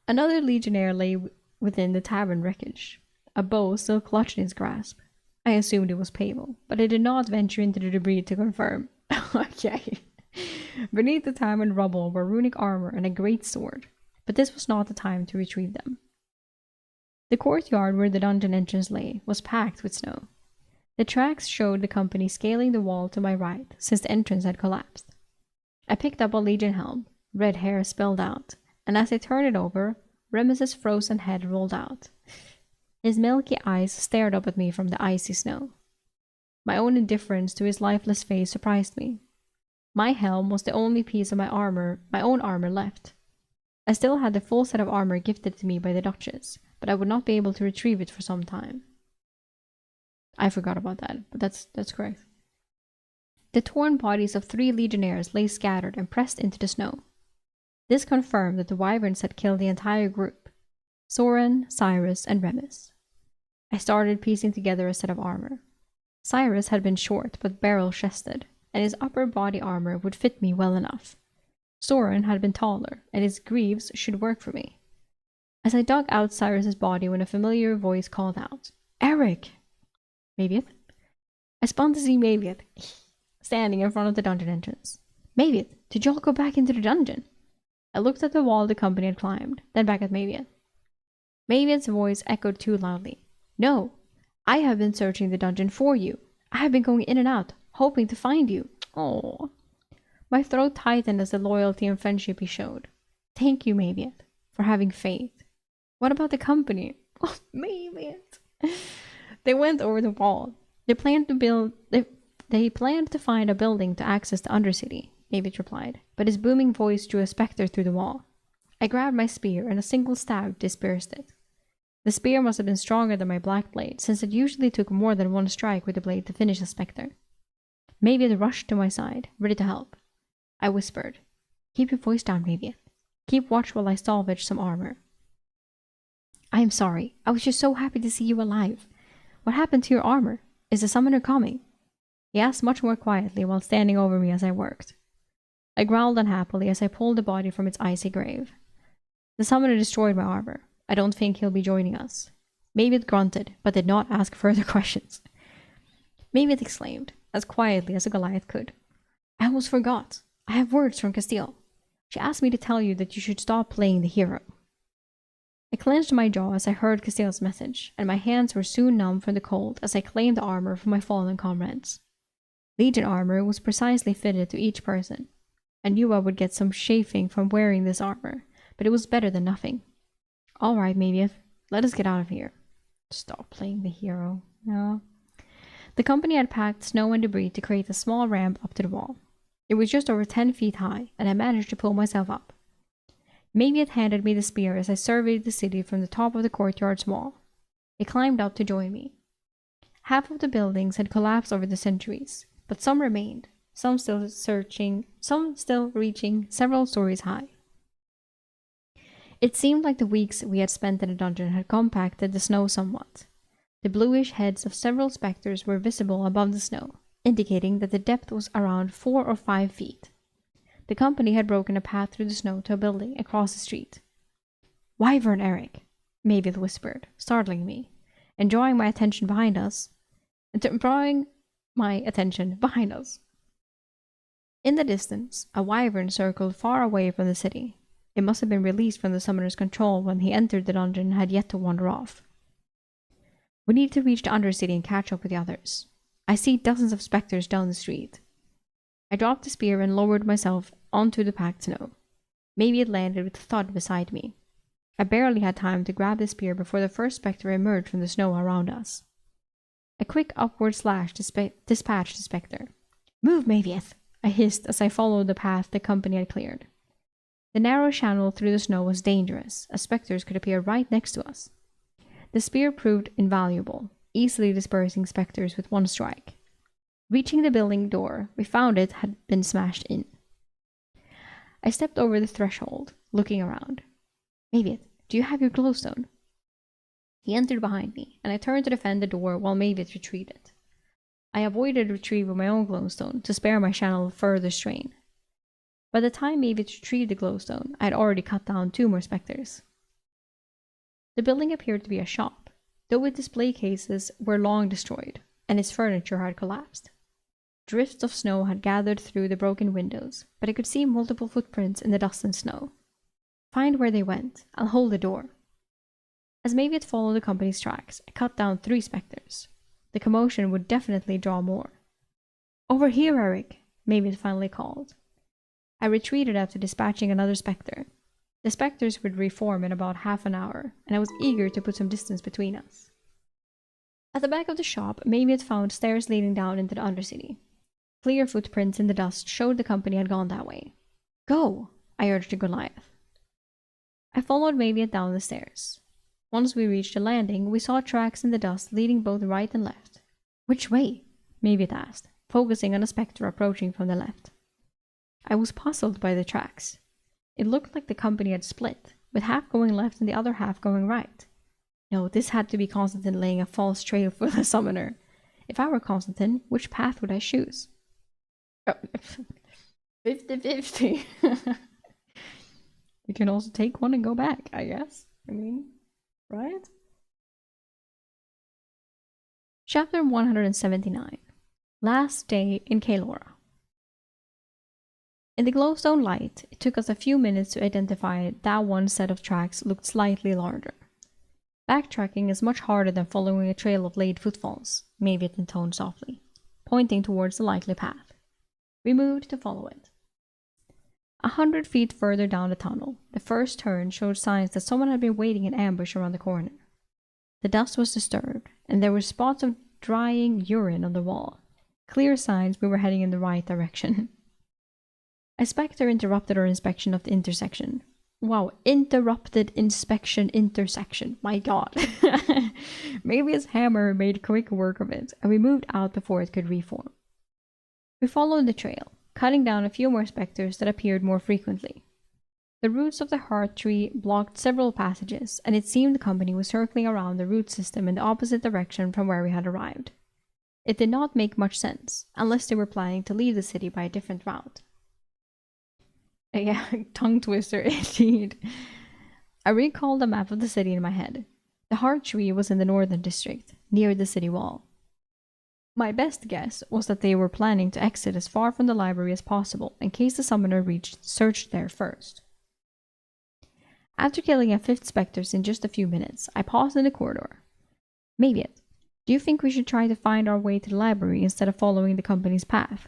Speaker 1: Another legionnaire lay within the tavern wreckage, a bow still clutched in his grasp. I assumed it was Pavel, but I did not venture into the debris to confirm. Okay. Beneath the tavern rubble were runic armor and a great sword, but this was not the time to retrieve them. The courtyard where the dungeon entrance lay was packed with snow. The tracks showed the company scaling the wall to my right, since the entrance had collapsed. I picked up a Legion helm, red hair spilled out, and as I turned it over, Remus's frozen head rolled out. His milky eyes stared up at me from the icy snow. My own indifference to his lifeless face surprised me. My helm was the only piece of my own armor left. I still had the full set of armor gifted to me by the Duchess, but I would not be able to retrieve it for some time. I forgot about that, but that's correct. The torn bodies of 3 legionnaires lay scattered and pressed into the snow. This confirmed that the wyverns had killed the entire group: Soren, Cyrus, and Remus. I started piecing together a set of armor. Cyrus had been short but barrel-chested, and his upper body armor would fit me well enough. Soren had been taller, and his greaves should work for me. As I dug out Cyrus's body when a familiar voice called out, "Eric!" Maviath? I spun to see Maviath standing in front of the dungeon entrance. "Maviath, did y'all go back into the dungeon?" I looked at the wall the company had climbed, then back at Maviath. Maviath's voice echoed too loudly. "No, I have been searching the dungeon for you. I have been going in and out, hoping to find you." Oh, my throat tightened as the loyalty and friendship he showed. Thank you, Maviath, for having faith. What about the company? Oh, Maviath. They went over the wall. They planned to find a building to access the Undercity, Maviath replied, but his booming voice drew a spectre through the wall. I grabbed my spear, and a single stab dispersed it. The spear must have been stronger than my black blade, since it usually took more than one strike with the blade to finish a spectre. Maviath rushed to my side, ready to help. I whispered, "Keep your voice down, Maviath. Keep watch while I salvage some armor." "I am sorry. I was just so happy to see you alive. What happened to your armor? Is the summoner coming?" He asked much more quietly while standing over me as I worked. I growled unhappily as I pulled the body from its icy grave. "The summoner destroyed my armor. I don't think he'll be joining us." Maviath grunted, but did not ask further questions. Maviath exclaimed, as quietly as a Goliath could, "I almost forgot. I have words from Castile. She asked me to tell you that you should stop playing the hero." I clenched my jaw as I heard Castile's message, and my hands were soon numb from the cold as I claimed the armor from my fallen comrades. Legion armor was precisely fitted to each person. I knew I would get some chafing from wearing this armor, but it was better than nothing. "All right, Maviath, let us get out of here." Stop playing the hero. No. The company had packed snow and debris to create a small ramp up to the wall. It was just over 10 feet high, and I managed to pull myself up. Maviath handed me the spear as I surveyed the city from the top of the courtyard's wall. He climbed up to join me. Half of the buildings had collapsed over the centuries, but some remained, some still reaching several stories high. It seemed like the weeks we had spent in the dungeon had compacted the snow somewhat. The bluish heads of several spectres were visible above the snow, indicating that the depth was around 4 or 5 feet. The company had broken a path through the snow to a building across the street. "Wyvern, Eric," Maviath whispered, startling me, and drawing my attention behind us. In the distance, a wyvern circled far away from the city. It must have been released from the summoner's control when he entered the dungeon and had yet to wander off. "We need to reach the Undercity and catch up with the others. I see dozens of spectres down the street." I dropped the spear and lowered myself onto the packed snow. Maybe it landed with a thud beside me. I barely had time to grab the spear before the first spectre emerged from the snow around us. A quick upward slash dispatched the spectre. "Move, Maviath!" I hissed as I followed the path the company had cleared. The narrow channel through the snow was dangerous, as spectres could appear right next to us. The spear proved invaluable, easily dispersing spectres with one strike. Reaching the building door, we found it had been smashed in. I stepped over the threshold, looking around. "Maviath, do you have your glowstone?" He entered behind me, and I turned to defend the door while Maviath retreated. I avoided retrieve of my own glowstone to spare my channel further strain. By the time Maviath retrieved the glowstone, I had already cut down 2 more spectres. The building appeared to be a shop, though its display cases were long destroyed, and its furniture had collapsed. Drifts of snow had gathered through the broken windows, but I could see multiple footprints in the dust and snow. "Find where they went. I'll hold the door." As Maviath followed the company's tracks, I cut down 3 spectres. The commotion would definitely draw more. "Over here, Eric," Maviath finally called. I retreated after dispatching another spectre. The spectres would reform in about half an hour, and I was eager to put some distance between us. At the back of the shop, Mamie had found stairs leading down into the Undercity. Clear footprints in the dust showed the company had gone that way. Go, I urged to Goliath. I followed Mamie down the stairs. Once we reached the landing, we saw tracks in the dust leading both right and left. Which way? Mamie asked, focusing on a spectre approaching from the left. I was puzzled by the tracks. It looked like the company had split, with half going left and the other half going right. No, this had to be Constantine laying a false trail for the summoner. If I were Constantine, which path would I choose? 50-50. You can also take one and go back, I guess. I mean, right? Chapter 179. Last Day in Kaelora. In the glowstone light, it took us a few minutes to identify that one set of tracks looked slightly larger. Backtracking is much harder than following a trail of laid footfalls, Maviet intoned softly, pointing towards the likely path. We moved to follow it. 100 feet further down the tunnel, the first turn showed signs that someone had been waiting in ambush around the corner. The dust was disturbed, and there were spots of drying urine on the wall, clear signs we were heading in the right direction. A spectre interrupted our inspection of the intersection. Wow, interrupted inspection intersection. My god. Maybe his hammer made quick work of it, and we moved out before it could reform. We followed the trail, cutting down a few more spectres that appeared more frequently. The roots of the heart tree blocked several passages, and it seemed the company was circling around the root system in the opposite direction from where we had arrived. It did not make much sense, unless they were planning to leave the city by a different route. Yeah, tongue twister indeed. I recalled the map of the city in my head. The heart tree was in the northern district, near the city wall. My best guess was that they were planning to exit as far from the library as possible in case the summoner searched there first. After killing a fifth spectres in just a few minutes, I paused in the corridor. Maviet, do you think we should try to find our way to the library instead of following the company's path?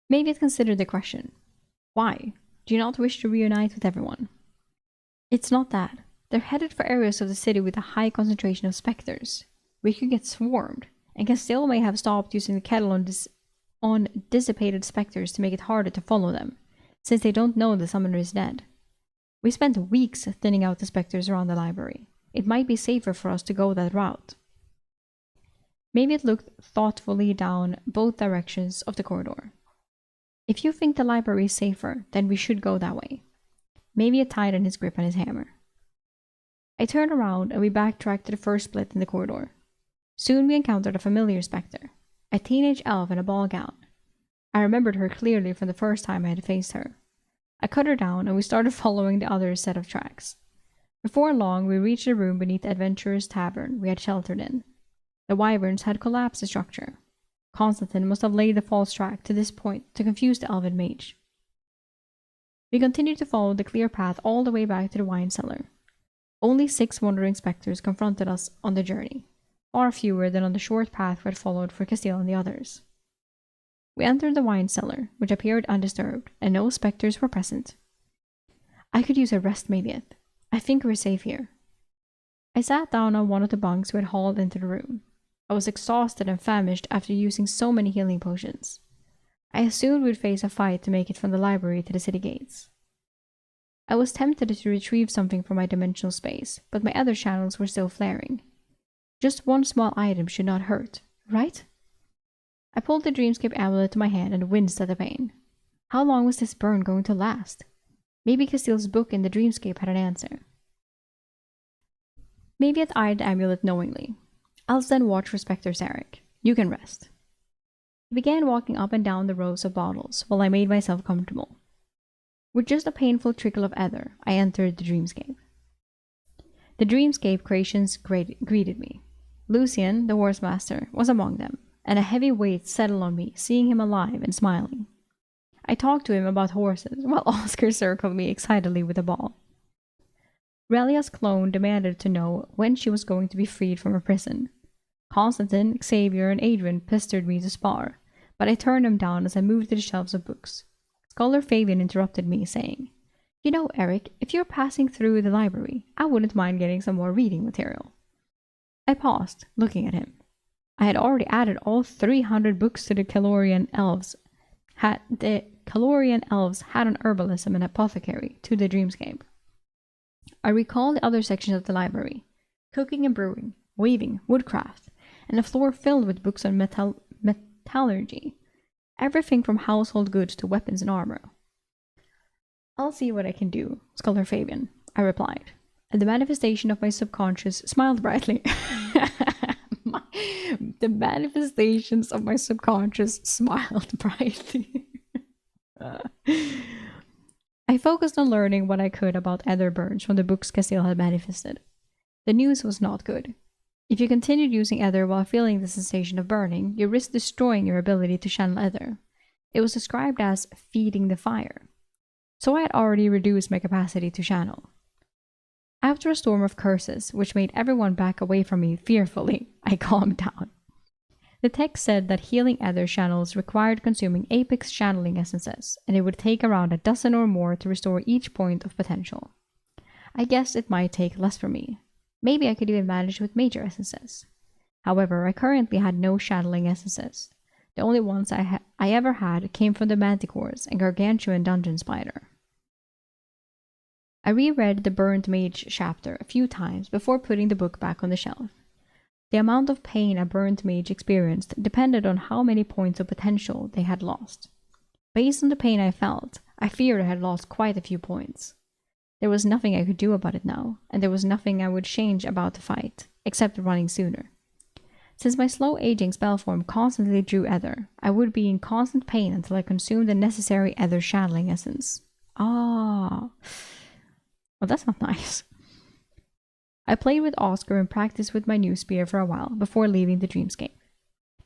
Speaker 1: Maviet considered the question. Why? Do you not wish to reunite with everyone? It's not that. They're headed for areas of the city with a high concentration of spectres. We could get swarmed, and Castile may have stopped using the kettle on dissipated spectres to make it harder to follow them, since they don't know the summoner is dead. We spent weeks thinning out the spectres around the library. It might be safer for us to go that route. Maybe it looked thoughtfully down both directions of the corridor. If you think the library is safer, then we should go that way. Maybe it tightened his grip on his hammer. I turned around and we backtracked to the first split in the corridor. Soon we encountered a familiar spectre, a teenage elf in a ball gown. I remembered her clearly from the first time I had faced her. I cut her down and we started following the other set of tracks. Before long, we reached the room beneath the adventurer's tavern we had sheltered in. The wyverns had collapsed the structure. Constantine must have laid the false track to this point to confuse the elven mage. We continued to follow the clear path all the way back to the wine cellar. Only 6 wandering spectres confronted us on the journey, far fewer than on the short path we had followed for Castile and the others. We entered the wine cellar, which appeared undisturbed, and no spectres were present. I could use a rest, maybe. I think we're safe here. I sat down on one of the bunks we had hauled into the room. I was exhausted and famished after using so many healing potions. I assumed we'd face a fight to make it from the library to the city gates. I was tempted to retrieve something from my dimensional space, but my other channels were still flaring. Just one small item should not hurt, right? I pulled the Dreamscape amulet to my hand and winced at the pain. How long was this burn going to last? Maybe Castile's book in the Dreamscape had an answer. Maybe I'd eyed the amulet knowingly. I'll send watch for Spectre Zarek. You can rest. I began walking up and down the rows of bottles while I made myself comfortable. With just a painful trickle of ether, I entered the Dreamscape. The Dreamscape creations greeted me. Lucian, the horse master, was among them, and a heavy weight settled on me, seeing him alive and smiling. I talked to him about horses, while Oscar circled me excitedly with a ball. Relia's clone demanded to know when she was going to be freed from her prison. Constantine, Xavier, and Adrian pestered me to spar, but I turned them down as I moved to the shelves of books. Scholar Fabian interrupted me, saying, "You know, Eric, if you're passing through the library, I wouldn't mind getting some more reading material." I paused, looking at him. I had already added all 300 books to the Calorian Elves had an herbalism and apothecary to the dreamscape. I recall the other sections of the library: cooking and brewing, weaving, woodcraft, and a floor filled with books on metallurgy. Everything from household goods to weapons and armor. I'll see what I can do, Scholar Fabian, I replied, and the manifestation of my subconscious smiled brightly. The manifestations of my subconscious smiled brightly. I focused on learning what I could about ether burns from the books Casil had manifested. The news was not good. If you continued using ether while feeling the sensation of burning, you risked destroying your ability to channel ether. It was described as feeding the fire. So I had already reduced my capacity to channel. After a storm of curses, which made everyone back away from me fearfully, I calmed down. The text said that healing ether channels required consuming apex channeling essences, and it would take around a dozen or more to restore each point of potential. I guessed it might take less for me. Maybe I could even manage with major essences. However, I currently had no channeling essences. The only ones I ever had came from the manticores and gargantuan dungeon spider. I reread the Burnt Mage chapter a few times before putting the book back on the shelf. The amount of pain a burnt mage experienced depended on how many points of potential they had lost. Based on the pain I felt, I feared I had lost quite a few points. There was nothing I could do about it now, and there was nothing I would change about the fight, except running sooner. Since my slow-aging spell form constantly drew ether, I would be in constant pain until I consumed the necessary ether channeling essence. Well, that's not nice. I played with Oscar and practiced with my new spear for a while before leaving the dreamscape.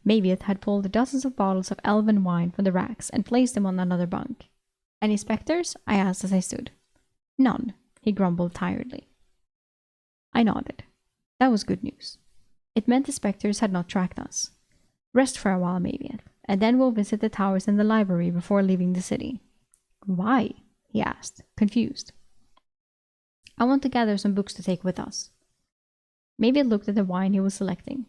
Speaker 1: Maviath had pulled dozens of bottles of elven wine from the racks and placed them on another bunk. Any specters? I asked as I stood. None, he grumbled tiredly. I nodded. That was good news. It meant the specters had not tracked us. Rest for a while, Maviath, and then we'll visit the towers and the library before leaving the city. Why? He asked, confused. I want to gather some books to take with us. Maviath looked at the wine he was selecting.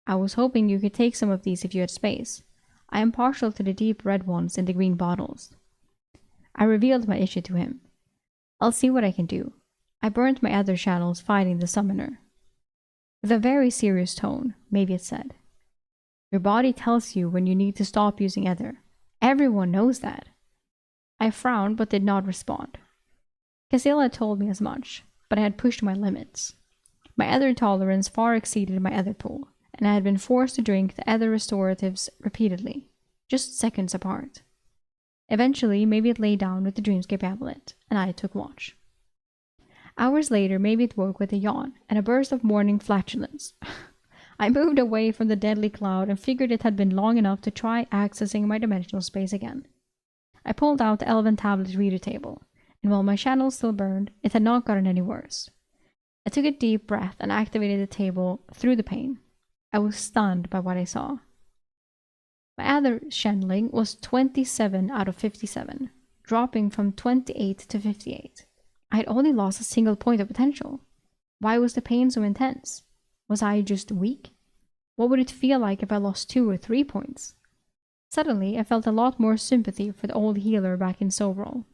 Speaker 1: I was hoping you could take some of these if you had space. I am partial to the deep red ones in the green bottles. I revealed my issue to him. I'll see what I can do. I burnt my other channels fighting the summoner. With a very serious tone, Maviath said, Your body tells you when you need to stop using ether. Everyone knows that. I frowned but did not respond. Casil had told me as much, but I had pushed my limits. My ether tolerance far exceeded my ether pool, and I had been forced to drink the ether restoratives repeatedly, just seconds apart. Eventually, Maviath lay down with the dreamscape amulet, and I took watch. Hours later, Maviath woke with a yawn and a burst of morning flatulence. I moved away from the deadly cloud and figured it had been long enough to try accessing my dimensional space again. I pulled out the elven tablet reader table, and while my channel still burned, it had not gotten any worse. I took a deep breath and activated the table through the pain. I was stunned by what I saw. My other channeling was 27 out of 57, dropping from 28 to 58. I had only lost a single point of potential. Why was the pain so intense? Was I just weak? What would it feel like if I lost 2 or 3 points? Suddenly, I felt a lot more sympathy for the old healer back in Sovrol.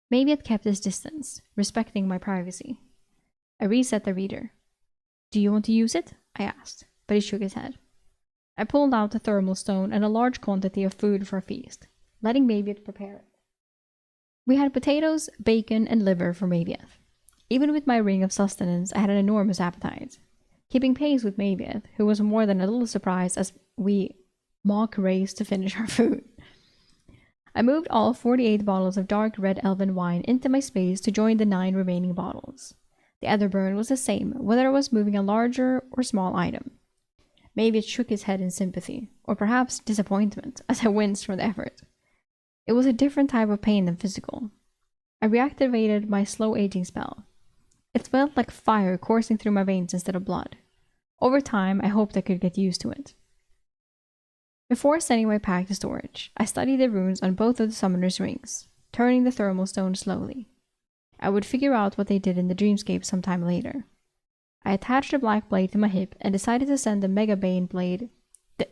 Speaker 1: Maybe it kept his distance, respecting my privacy. I reset the reader. Do you want to use it? I asked, but he shook his head. I pulled out a thermal stone and a large quantity of food for a feast, letting Maviath prepare it. We had potatoes, bacon, and liver for Maviath. Even with my ring of sustenance, I had an enormous appetite. Keeping pace with Maviath, who was more than a little surprised as we mock raced to finish our food. I moved all 48 bottles of dark red elven wine into my space to join the 9 remaining bottles. The other burn was the same, whether I was moving a larger or small item. Maybe it shook his head in sympathy, or perhaps disappointment, as I winced from the effort. It was a different type of pain than physical. I reactivated my slow-aging spell. It felt like fire coursing through my veins instead of blood. Over time, I hoped I could get used to it. Before sending my pack to storage, I studied the runes on both of the summoner's rings, turning the thermal stone slowly. I would figure out what they did in the dreamscape sometime later. I attached the black blade to my hip and decided to send the Mega Bane blade.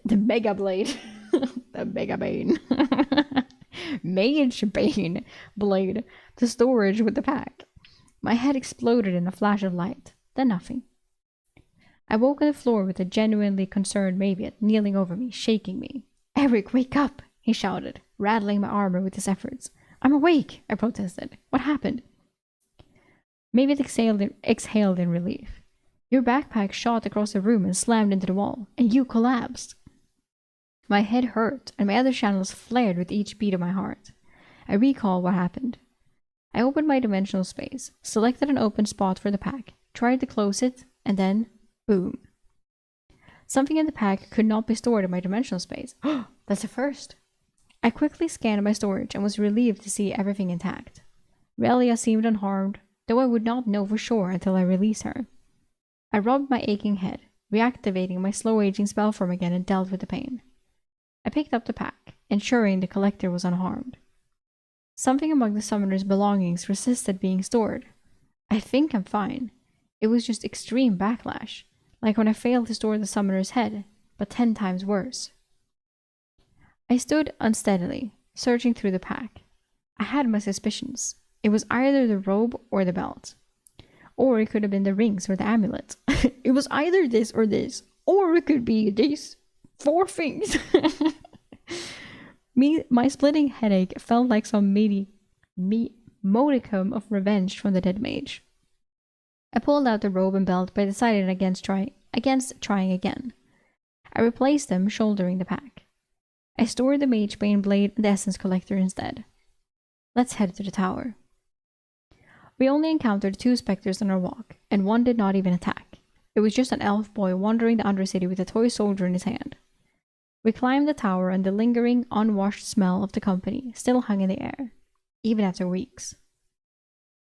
Speaker 1: The Mega Blade. The Mega Bane. Mage Bane blade to storage with the pack. My head exploded in a flash of light, then nothing. I woke on the floor with a genuinely concerned Maviot kneeling over me, shaking me. "Eric, wake up!" he shouted, rattling my armor with his efforts. "I'm awake," I protested. "What happened?" Maviot exhaled in relief. "Your backpack shot across the room and slammed into the wall, and you collapsed." My head hurt, and my other channels flared with each beat of my heart. I recall what happened. I opened my dimensional space, selected an open spot for the pack, tried to close it, and then, boom. Something in the pack could not be stored in my dimensional space. That's a first. I quickly scanned my storage and was relieved to see everything intact. Relia seemed unharmed, though I would not know for sure until I released her. I rubbed my aching head, reactivating my slow-aging spell form again and dealt with the pain. I picked up the pack, ensuring the collector was unharmed. Something among the summoner's belongings resisted being stored. I think I'm fine. It was just extreme backlash, like when I failed to store the summoner's head, but 10 times worse. I stood unsteadily, searching through the pack. I had my suspicions. It was either the robe or the belt. Or it could have been the rings or the amulet. It was either this, or it could be these 4 things. My splitting headache felt like some modicum of revenge from the dead mage. I pulled out the robe and belt, but decided against trying again. I replaced them, shouldering the pack. I stored the Mage Bane blade and the Essence Collector instead. Let's head to the tower. We only encountered 2 specters on our walk, and one did not even attack. It was just an elf boy wandering the Undercity with a toy soldier in his hand. We climbed the tower, and the lingering, unwashed smell of the company still hung in the air, even after weeks.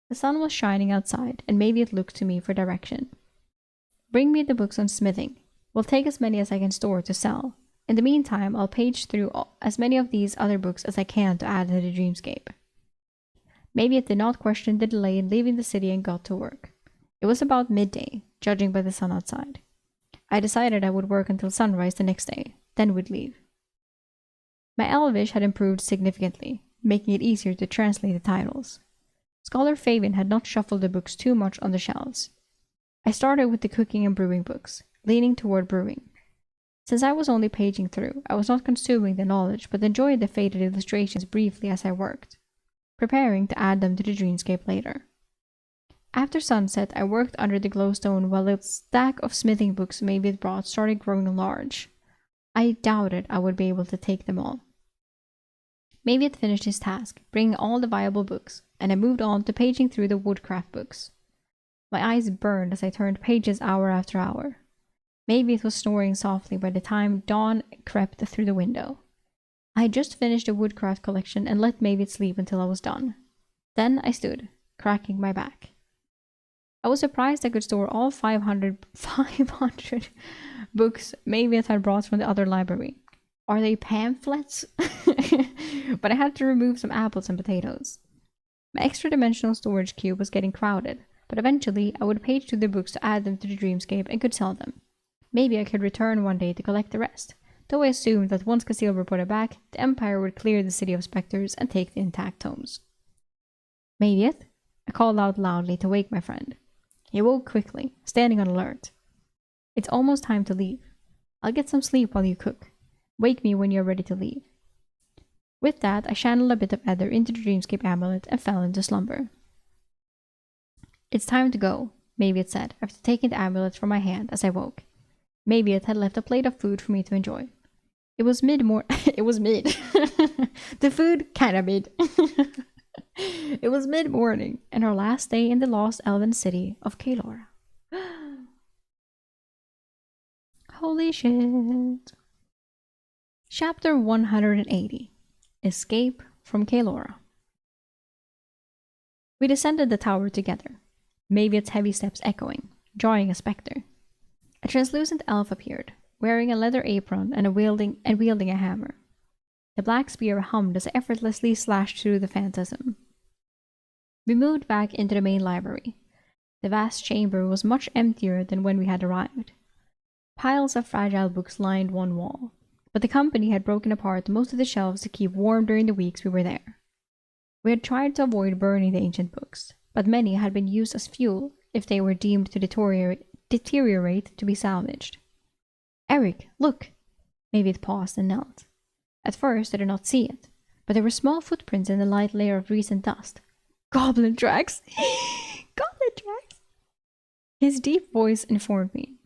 Speaker 1: The sun was shining outside, and maybe it looked to me for direction. "Bring me the books on smithing. We'll take as many as I can store to sell. In the meantime, I'll page through as many of these other books as I can to add to the dreamscape." Maybe it did not question the delay in leaving the city and got to work. It was about midday, judging by the sun outside. I decided I would work until sunrise the next day, then would leave. My Elvish had improved significantly, making it easier to translate the titles. Scholar Fabian had not shuffled the books too much on the shelves. I started with the cooking and brewing books, leaning toward brewing. Since I was only paging through, I was not consuming the knowledge, but enjoyed the faded illustrations briefly as I worked, preparing to add them to the dreamscape later. After sunset, I worked under the glowstone while the stack of smithing books Maeve had brought started growing large. I doubted I would be able to take them all. Maeve had finished his task, bringing all the viable books, and I moved on to paging through the woodcraft books. My eyes burned as I turned pages hour after hour. Maybe it was snoring softly by the time dawn crept through the window. I had just finished the woodcraft collection and let Maviot sleep until I was done. Then I stood, cracking my back. I was surprised I could store all 500 books Maviot had brought from the other library. Are they pamphlets? But I had to remove some apples and potatoes. My extra-dimensional storage cube was getting crowded, but eventually I would page through the books to add them to the dreamscape and could sell them. Maybe I could return one day to collect the rest, though I assumed that once Casil reported back, the Empire would clear the city of specters and take the intact tomes. "Maviot?" I called out loudly to wake my friend. He woke quickly, standing on alert. "It's almost time to leave. I'll get some sleep while you cook. Wake me when you're ready to leave." With that, I channeled a bit of ether into the dreamscape amulet and fell into slumber. "It's time to go," Maviot said, after taking the amulet from my hand as I woke. Maviot had left a plate of food for me to enjoy. It was It was mid. The food kinda mid. It was mid-morning, and our last day in the lost elven city of Kaelora. Holy shit. Chapter 180. Escape from Kaelora. We descended the tower together, Maviot's heavy steps echoing, drawing a spectre. A translucent elf appeared, wearing a leather apron and wielding a hammer. The black spear hummed as it effortlessly slashed through the phantasm. We moved back into the main library. The vast chamber was much emptier than when we had arrived. Piles of fragile books lined one wall, but the company had broken apart most of the shelves to keep warm during the weeks we were there. We had tried to avoid burning the ancient books, but many had been used as fuel if they were deemed to deteriorate to be salvaged. Eric, look! Maybe it paused and knelt. At first I did not see it, but there were small footprints in the light layer of recent dust. Goblin tracks! Goblin tracks! His deep voice informed me.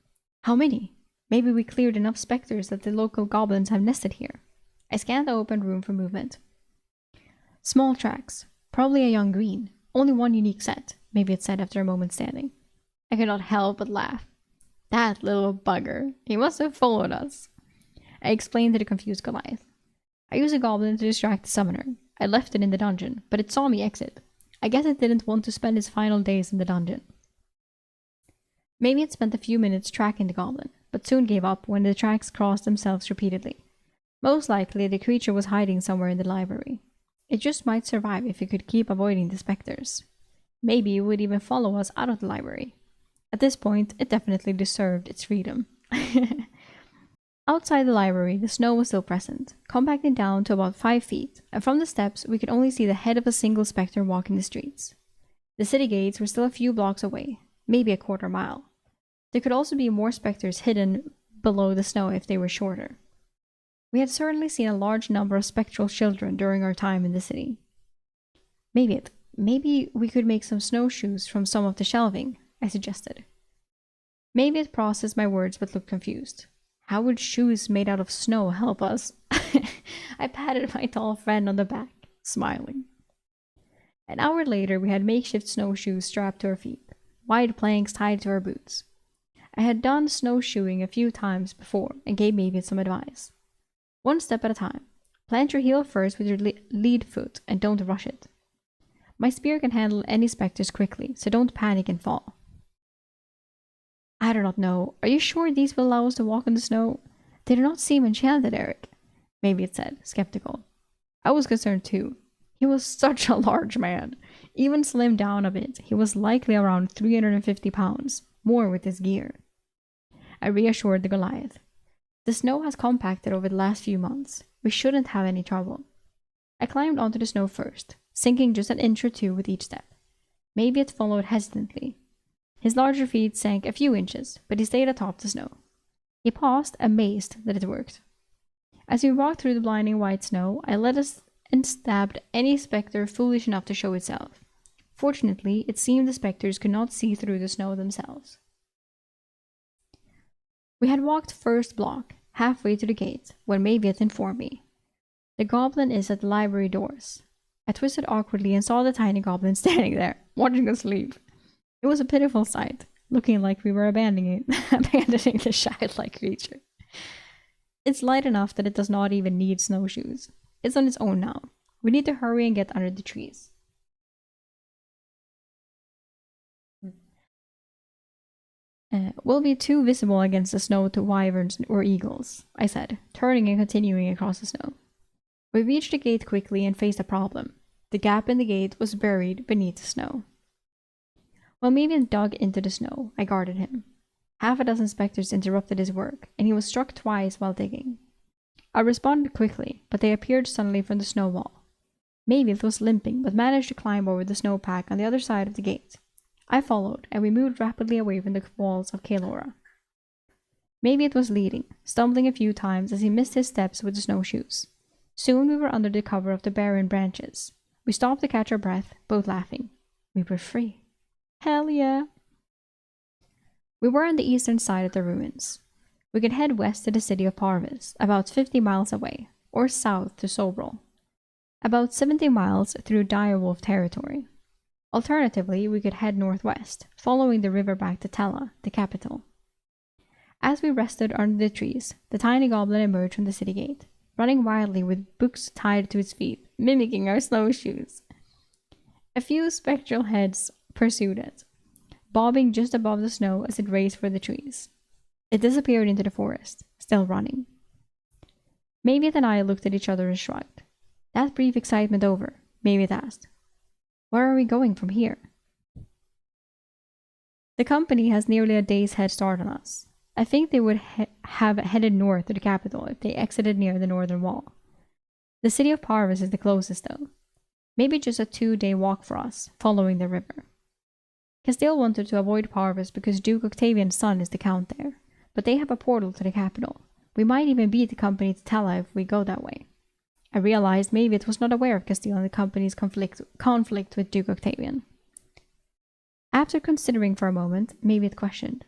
Speaker 1: How many? Maybe we cleared enough specters that the local goblins have nested here. I scanned the open room for movement. Small tracks, probably a young green. Only one unique set, maybe it said after a moment standing. I could not help but laugh. That little bugger. He must have followed us. I explained to the confused Goliath. I used a goblin to distract the summoner. I left it in the dungeon, but it saw me exit. I guess it didn't want to spend its final days in the dungeon. Maybe it spent a few minutes tracking the goblin, but soon gave up when the tracks crossed themselves repeatedly. Most likely the creature was hiding somewhere in the library. It just might survive if it could keep avoiding the specters. Maybe it would even follow us out of the library. At this point, it definitely deserved its freedom. Outside the library, the snow was still present, compacted down to about 5 feet, and from the steps we could only see the head of a single specter walking the streets. The city gates were still a few blocks away, maybe a quarter mile. There could also be more specters hidden below the snow if they were shorter. We had certainly seen a large number of spectral children during our time in the city. Maybe we could make some snowshoes from some of the shelving, I suggested. Maybe it processed my words but looked confused. How would shoes made out of snow help us? I patted my tall friend on the back, smiling. An hour later, we had makeshift snowshoes strapped to our feet, wide planks tied to our boots. I had done snowshoeing a few times before and gave Mavian some advice. One step at a time. Plant your heel first with your lead foot and don't rush it. My spear can handle any specters quickly, so don't panic and fall. I do not know. Are you sure these will allow us to walk in the snow? They do not seem enchanted, Eric. Maybe it said, skeptical. I was concerned too. He was such a large man. Even slimmed down a bit, he was likely around 350 pounds, more with his gear. I reassured the Goliath. The snow has compacted over the last few months. We shouldn't have any trouble. I climbed onto the snow first, sinking just an inch or two with each step. Maybe it followed hesitantly. His larger feet sank a few inches, but he stayed atop the snow. He paused, amazed that it worked. As we walked through the blinding white snow, I led us and stabbed any spectre foolish enough to show itself. Fortunately, it seemed the spectres could not see through the snow themselves. We had walked first block, halfway to the gate, when Maviet informed me. The goblin is at the library doors. I twisted awkwardly and saw the tiny goblin standing there, watching us leave. It was a pitiful sight, looking like we were abandoning the childlike creature. It's light enough that it does not even need snowshoes. It's on its own now. We need to hurry and get under the trees. We'll be too visible against the snow to wyverns or eagles, I said, turning and continuing across the snow. We reached the gate quickly and faced a problem. The gap in the gate was buried beneath the snow. While Mavian dug into the snow, I guarded him. Half a dozen spectres interrupted his work, and he was struck twice while digging. I responded quickly, but they appeared suddenly from the snow wall. Mavian was limping, but managed to climb over the snowpack on the other side of the gate. I followed, and we moved rapidly away from the walls of Kaelora. Mavian was leading, stumbling a few times as he missed his steps with the snowshoes. Soon we were under the cover of the barren branches. We stopped to catch our breath, both laughing. We were free. Hell yeah! We were on the eastern side of the ruins. We could head west to the city of Parvis, about 50 miles away, or south to Sobrel, about 70 miles through direwolf territory. Alternatively, we could head northwest, following the river back to Tella, the capital. As we rested under the trees, the tiny goblin emerged from the city gate, running wildly with books tied to its feet, mimicking our snowshoes. A few spectral heads pursued it, bobbing just above the snow as it raced for the trees. It disappeared into the forest, still running. Maviet and I looked at each other and shrugged. That brief excitement over, Maviet asked, "Where are we going from here?" The company has nearly a day's head start on us. I think they would have headed north to the capital if they exited near the northern wall. The city of Parvis is the closest though. Maybe just a 2-day walk for us, following the river. Castile wanted to avoid Parvis because Duke Octavian's son is the count there, but they have a portal to the capital. We might even beat the company to Tella if we go that way. I realized maybe it was not aware of Castile and the company's conflict with Duke Octavian. After considering for a moment, maybe it questioned.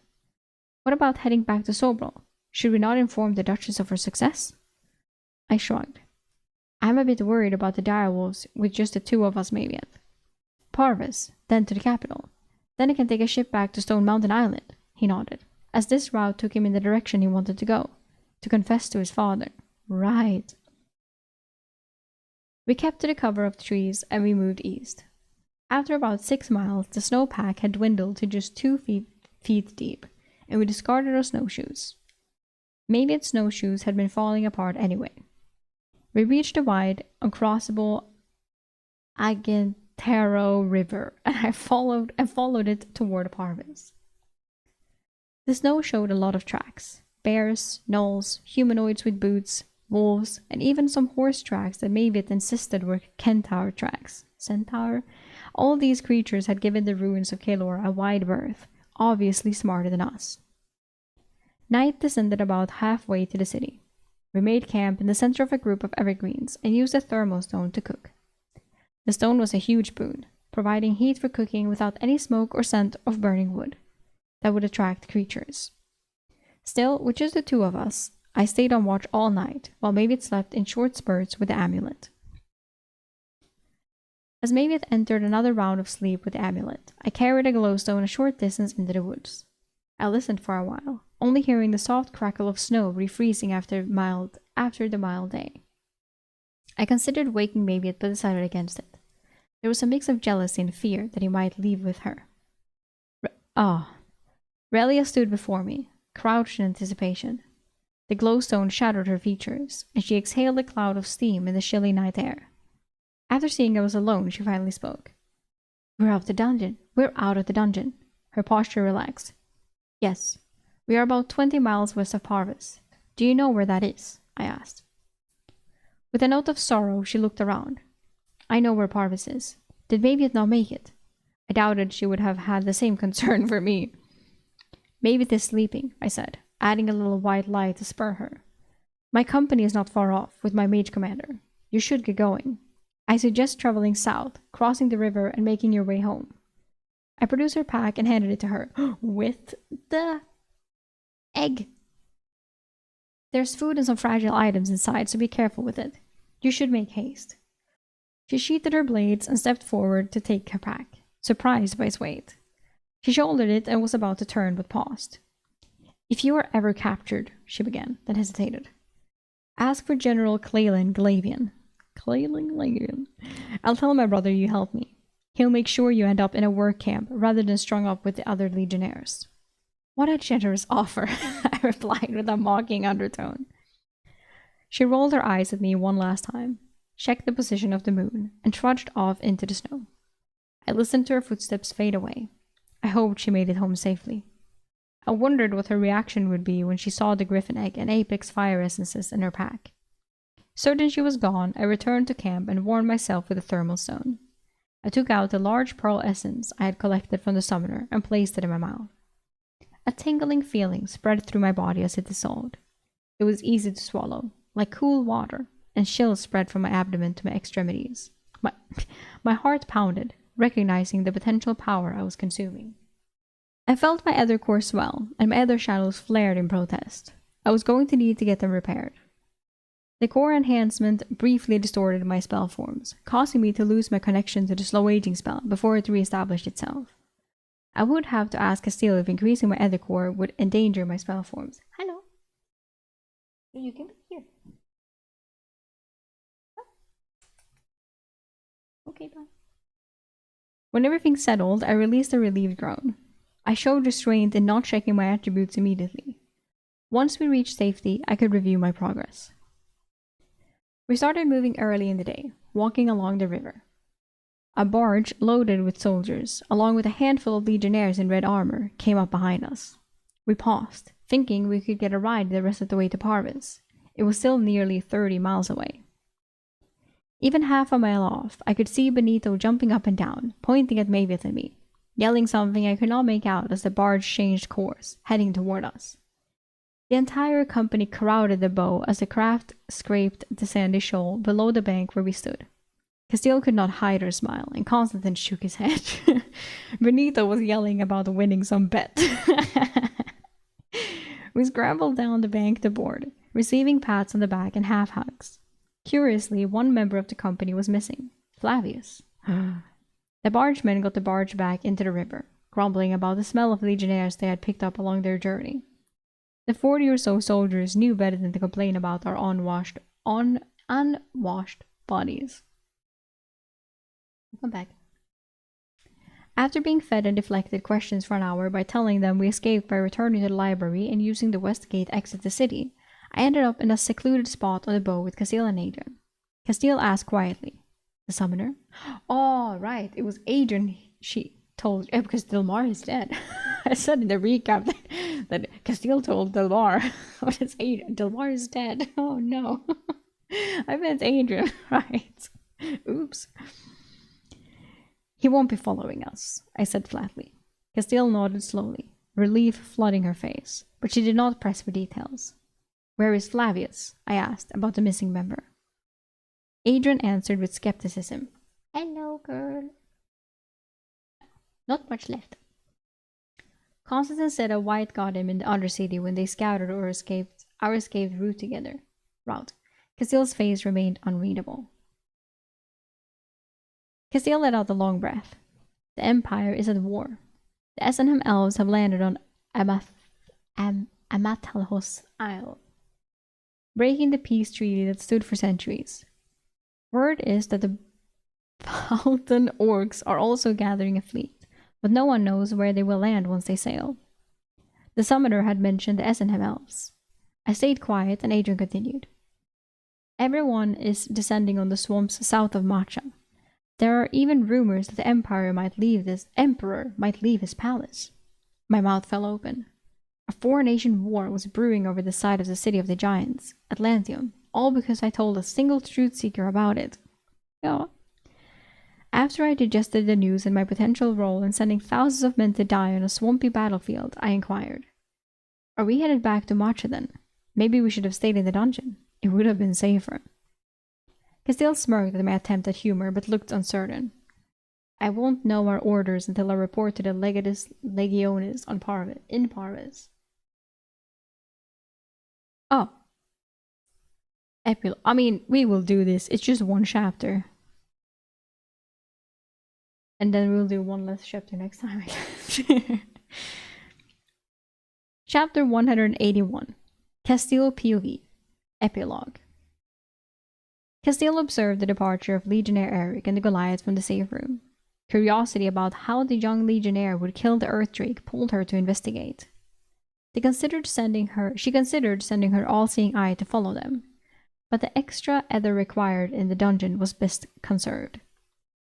Speaker 1: What about heading back to Sobral? Should we not inform the Duchess of her success? I shrugged. I'm a bit worried about the direwolves with just the 2 of us maybe yet. Parvis, then to the capital. Then he can take a ship back to Stone Mountain Island, he nodded, as this route took him in the direction he wanted to go, to confess to his father. Right. We kept to the cover of the trees and we moved east. After about 6 miles, the snowpack had dwindled to just 2 feet deep, and we discarded our snowshoes. Maybe its snowshoes had been falling apart anyway. We reached the wide, uncrossable Agantero River, and I followed it toward Parvis. The snow showed a lot of tracks. Bears, gnolls, humanoids with boots, wolves, and even some horse tracks that Mavitt insisted were centaur tracks. Centaur? All these creatures had given the ruins of Kaelor a wide berth, obviously smarter than us. Night descended about halfway to the city. We made camp in the center of a group of evergreens and used a thermal stone to cook. The stone was a huge boon, providing heat for cooking without any smoke or scent of burning wood that would attract creatures. Still, with just the 2 of us, I stayed on watch all night, while Mavitt slept in short spurts with the amulet. As Mavitt entered another round of sleep with the amulet, I carried a glowstone a short distance into the woods. I listened for a while, only hearing the soft crackle of snow refreezing after the mild day. I considered waking Mavitt but decided against it. There was a mix of jealousy and fear that he might leave with her. Relia stood before me, crouched in anticipation. The glowstone shadowed her features, and she exhaled a cloud of steam in the chilly night air. After seeing I was alone, she finally spoke. We're out of the dungeon. Her posture relaxed. Yes, we are about 20 miles west of Parvis. Do you know where that is? I asked. With a note of sorrow, she looked around. I know where Parvis is. Did Mavitt not make it? I doubted she would have had the same concern for me. Mavitt is sleeping, I said, adding a little white light to spur her. My company is not far off, with my mage commander. You should get going. I suggest traveling south, crossing the river, and making your way home. I produced her pack and handed it to her. With the egg. There's food and some fragile items inside, so be careful with it. You should make haste. She sheathed her blades and stepped forward to take her pack, surprised by its weight. She shouldered it and was about to turn, but paused. If you are ever captured, she began, then hesitated. Ask for General Claylan Glavian. Claylan Glavian. I'll tell my brother you helped me. He'll make sure you end up in a work camp rather than strung up with the other legionnaires. What a generous offer, I replied with a mocking undertone. She rolled her eyes at me one last time, checked the position of the moon, and trudged off into the snow. I listened to her footsteps fade away. I hoped she made it home safely. I wondered what her reaction would be when she saw the griffin egg and apex fire essences in her pack. Certain she was gone, I returned to camp and warmed myself with a thermal stone. I took out the large pearl essence I had collected from the summoner and placed it in my mouth. A tingling feeling spread through my body as it dissolved. It was easy to swallow, like cool water, and chills spread from my abdomen to my extremities. My heart pounded, recognizing the potential power I was consuming. I felt my other core swell, and my other shadows flared in protest. I was going to need to get them repaired. The core enhancement briefly distorted my spell forms, causing me to lose my connection to the slow aging spell before it re-established itself. I would have to ask Castile if increasing my other core would endanger my spell forms. Hello. You can be here. Okay, bye. When everything settled, I released a relieved groan. I showed restraint in not checking my attributes immediately. Once we reached safety, I could review my progress. We started moving early in the day, walking along the river. A barge loaded with soldiers, along with a handful of legionnaires in red armor, came up behind us. We paused, thinking we could get a ride the rest of the way to Parvis. It was still nearly 30 miles away. Even half a mile off, I could see Benito jumping up and down, pointing at Mavis and me, yelling something I could not make out as the barge changed course, heading toward us. The entire company crowded the bow as the craft scraped the sandy shoal below the bank where we stood. Castile could not hide her smile, and Constantine shook his head. Benito was yelling about winning some bet. We scrambled down the bank to board, receiving pats on the back and half hugs. Curiously, one member of the company was missing, Flavius. The bargemen got the barge back into the river, grumbling about the smell of legionnaires they had picked up along their journey. The 40 or so soldiers knew better than to complain about our unwashed bodies. Come back. After being fed and deflected questions for an hour by telling them we escaped by returning to the library and using the west gate exit the city, I ended up in a secluded spot on the bow with Castile and Adrian. Castile asked quietly, "The summoner?" "Oh, right, it was Adrian," she told, because Delmar is dead. I said in the recap that Castile told Delmar, "What is Adrian? Delmar is dead." Oh no. I meant Adrian, right. Oops. "He won't be following us," I said flatly. Castile nodded slowly, relief flooding her face, but she did not press for details. "Where is Flavius?" I asked about the missing member. Adrian answered with skepticism. "Hello, girl. Not much left." Constantine said a white got him in the Undercity when they scouted our escaped route together. Castile's face remained unreadable. Castile let out a long breath. The Empire is at war. The Essenham elves have landed on Amatalhos Isle, breaking the peace treaty that stood for centuries. Word is that the Baltan orcs are also gathering a fleet, but no one knows where they will land once they sail. The summoner had mentioned the Essenham elves. I stayed quiet, and Adrian continued. "Everyone is descending on the swamps south of Macha. There are even rumors that the emperor might leave his palace." My mouth fell open. A four-nation war was brewing over the site of the city of the giants, Atlantium, all because I told a single truth-seeker about it. Yeah. After I digested the news and my potential role in sending thousands of men to die on a swampy battlefield, I inquired, "Are we headed back to Macha then? Maybe we should have stayed in the dungeon. It would have been safer." Castile smirked at my attempt at humor, but looked uncertain. "I won't know our orders until I report to the Legatus Legionis in Parvis." Oh. We will do this. It's just one chapter. And then we'll do one last chapter next time, I guess. Chapter 181. Castile POV. Epilogue. Castile observed the departure of Legionnaire Eric and the Goliath from the safe room. Curiosity about how the young Legionnaire would kill the Earth Drake pulled her to investigate. She considered sending her all-seeing eye to follow them, but the extra ether required in the dungeon was best conserved.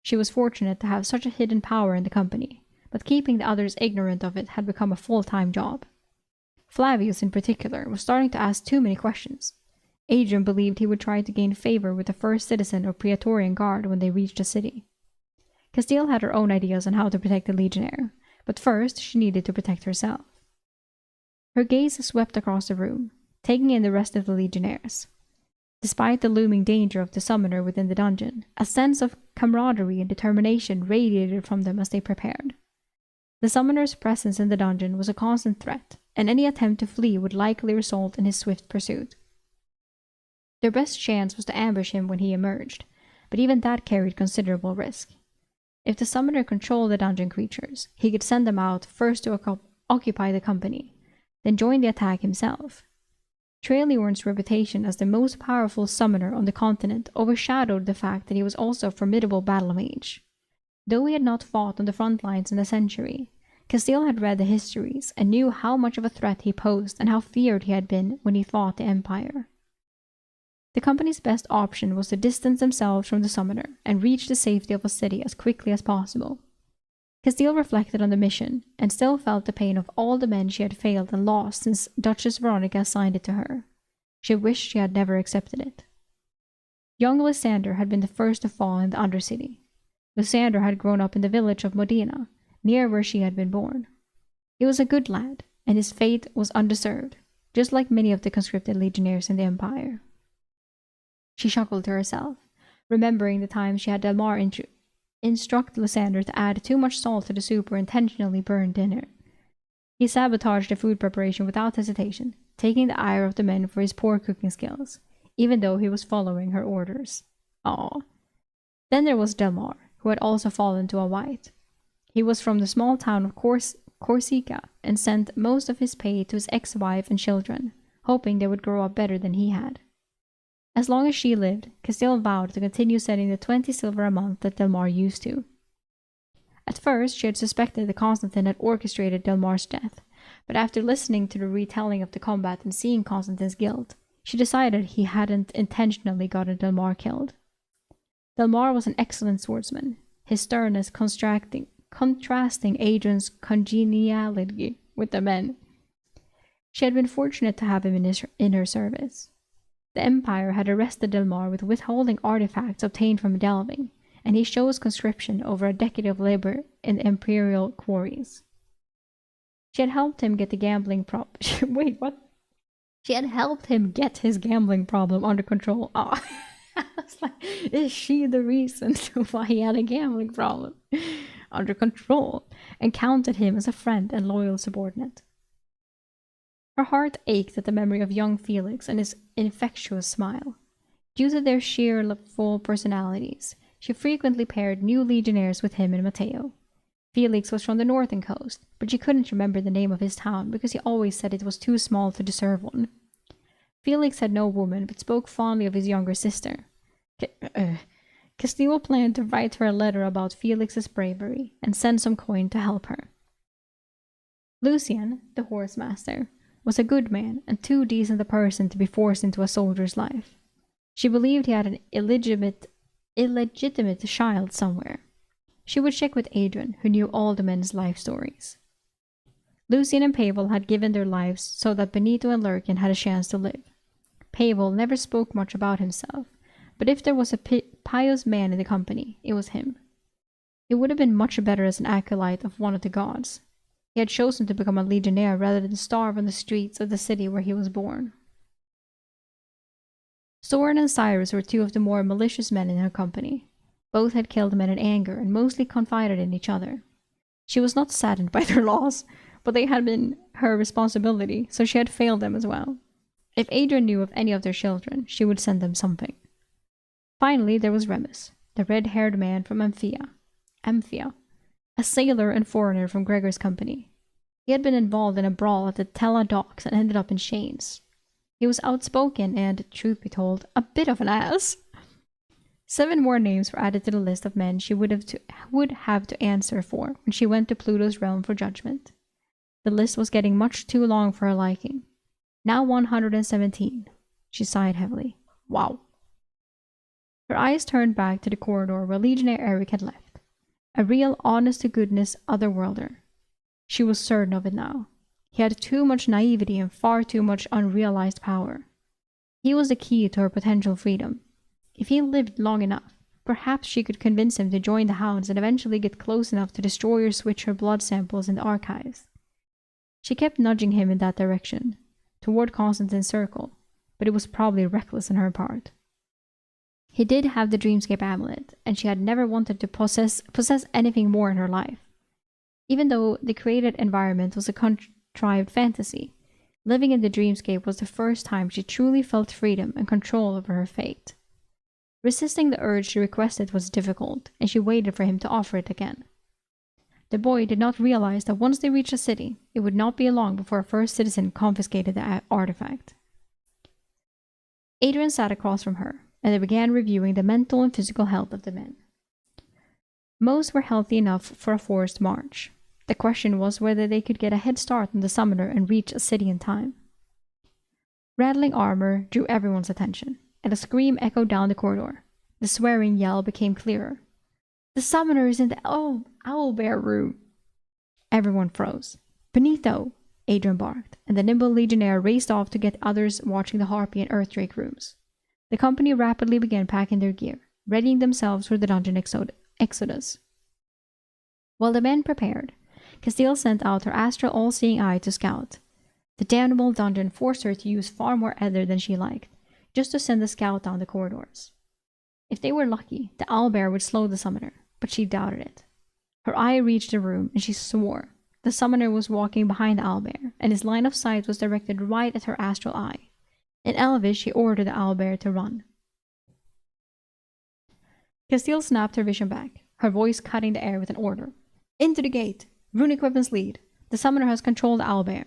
Speaker 1: She was fortunate to have such a hidden power in the company, but keeping the others ignorant of it had become a full-time job. Flavius, in particular, was starting to ask too many questions. Adrian believed he would try to gain favor with the first citizen or Praetorian Guard when they reached the city. Castile had her own ideas on how to protect the Legionnaire, but first she needed to protect herself. Her gaze swept across the room, taking in the rest of the Legionnaires. Despite the looming danger of the summoner within the dungeon, a sense of camaraderie and determination radiated from them as they prepared. The summoner's presence in the dungeon was a constant threat, and any attempt to flee would likely result in his swift pursuit. Their best chance was to ambush him when he emerged, but even that carried considerable risk. If the summoner controlled the dungeon creatures, he could send them out first to occupy the company, then join the attack himself. Traeliorn's reputation as the most powerful summoner on the continent overshadowed the fact that he was also a formidable battle mage. Though he had not fought on the front lines in a century, Castile had read the histories and knew how much of a threat he posed and how feared he had been when he fought the Empire. The company's best option was to distance themselves from the summoner and reach the safety of a city as quickly as possible. Castile reflected on the mission and still felt the pain of all the men she had failed and lost since Duchess Veronica assigned it to her. She wished she had never accepted it. Young Lysander had been the first to fall in the Undercity. Lysander had grown up in the village of Modena, near where she had been born. He was a good lad, and his fate was undeserved, just like many of the conscripted legionnaires in the Empire. She chuckled to herself, remembering the time she had Delmar instruct Lysander to add too much salt to the soup or intentionally burn dinner. He sabotaged the food preparation without hesitation, taking the ire of the men for his poor cooking skills, even though he was following her orders. Aw. Then there was Delmar, who had also fallen to a wight. He was from the small town of Corsica and sent most of his pay to his ex-wife and children, hoping they would grow up better than he had. As long as she lived, Castile vowed to continue sending the 20 silver a month that Delmar used to. At first, she had suspected that Constantine had orchestrated Delmar's death, but after listening to the retelling of the combat and seeing Constantine's guilt, she decided he hadn't intentionally gotten Delmar killed. Delmar was an excellent swordsman, his sternness contrasting Adrian's congeniality with the men. She had been fortunate to have him in her service. The Empire had arrested Delmar with withholding artifacts obtained from delving, and he chose conscription over a decade of labor in the imperial quarries. She had helped him get the gambling Wait, what? She had helped him get his gambling problem under control. Oh. I was like, is she the reason why he had a gambling problem under control? And counted him as a friend and loyal subordinate. Her heart ached at the memory of young Felix and his infectious smile. Due to their sheer full personalities, she frequently paired new legionnaires with him and Matteo. Felix was from the northern coast, but she couldn't remember the name of his town because he always said it was too small to deserve one. Felix had no woman, but spoke fondly of his younger sister. Castile planned to write her a letter about Felix's bravery and send some coin to help her. Lucian, the horse master, was a good man and too decent a person to be forced into a soldier's life. She believed he had an illegitimate child somewhere. She would check with Adrian, who knew all the men's life stories. Lucian and Pavel had given their lives so that Benito and Lurkin had a chance to live. Pavel never spoke much about himself, but if there was a pious man in the company, it was him. He would have been much better as an acolyte of one of the gods. He had chosen to become a legionnaire rather than starve on the streets of the city where he was born. Soren and Cyrus were two of the more malicious men in her company. Both had killed men in anger and mostly confided in each other. She was not saddened by their loss, but they had been her responsibility, so she had failed them as well. If Adrian knew of any of their children, she would send them something. Finally, there was Remus, the red-haired man from Amphia, a sailor and foreigner from Gregor's company. He had been involved in a brawl at the Tella docks and ended up in chains. He was outspoken and, truth be told, a bit of an ass. 7 more names were added to the list of men she would have to answer for when she went to Pluto's realm for judgment. The list was getting much too long for her liking. Now 117. She sighed heavily. Wow. Her eyes turned back to the corridor where Legionnaire Eric had left. A real honest-to-goodness otherworlder. She was certain of it now. He had too much naivety and far too much unrealized power. He was the key to her potential freedom. If he lived long enough, perhaps she could convince him to join the Hounds and eventually get close enough to destroy or switch her blood samples in the archives. She kept nudging him in that direction, toward Constantine's circle, but it was probably reckless on her part. He did have the Dreamscape amulet, and she had never wanted to possess anything more in her life. Even though the created environment was a contrived fantasy, living in the Dreamscape was the first time she truly felt freedom and control over her fate. Resisting the urge to request it was difficult, and she waited for him to offer it again. The boy did not realize that once they reached the city, it would not be long before a first citizen confiscated the artifact. Adrian sat across from her, and they began reviewing the mental and physical health of the men. Most were healthy enough for a forced march. The question was whether they could get a head start on the summoner and reach a city in time. Rattling armor drew everyone's attention. and a scream echoed down the corridor. The swearing yell became clearer. "The summoner is in the owlbear room!" Everyone froze. "Benito!" Adrian barked, and the nimble legionnaire raced off to get others watching the Harpy and Earthdrake rooms. The company rapidly began packing their gear, readying themselves for the dungeon exodus. While the men prepared, Castile sent out her astral all-seeing eye to scout. The damnable dungeon forced her to use far more ether than she liked, just to send the scout down the corridors. If they were lucky, the owlbear would slow the summoner, but she doubted it. Her eye reached the room, and she swore. The summoner was walking behind the owlbear, and his line of sight was directed right at her astral eye. In Elvish, she ordered the owlbear to run. Castile snapped her vision back, her voice cutting the air with an order. "Into the gate! Runic weapons lead! The summoner has controlled the owlbear!"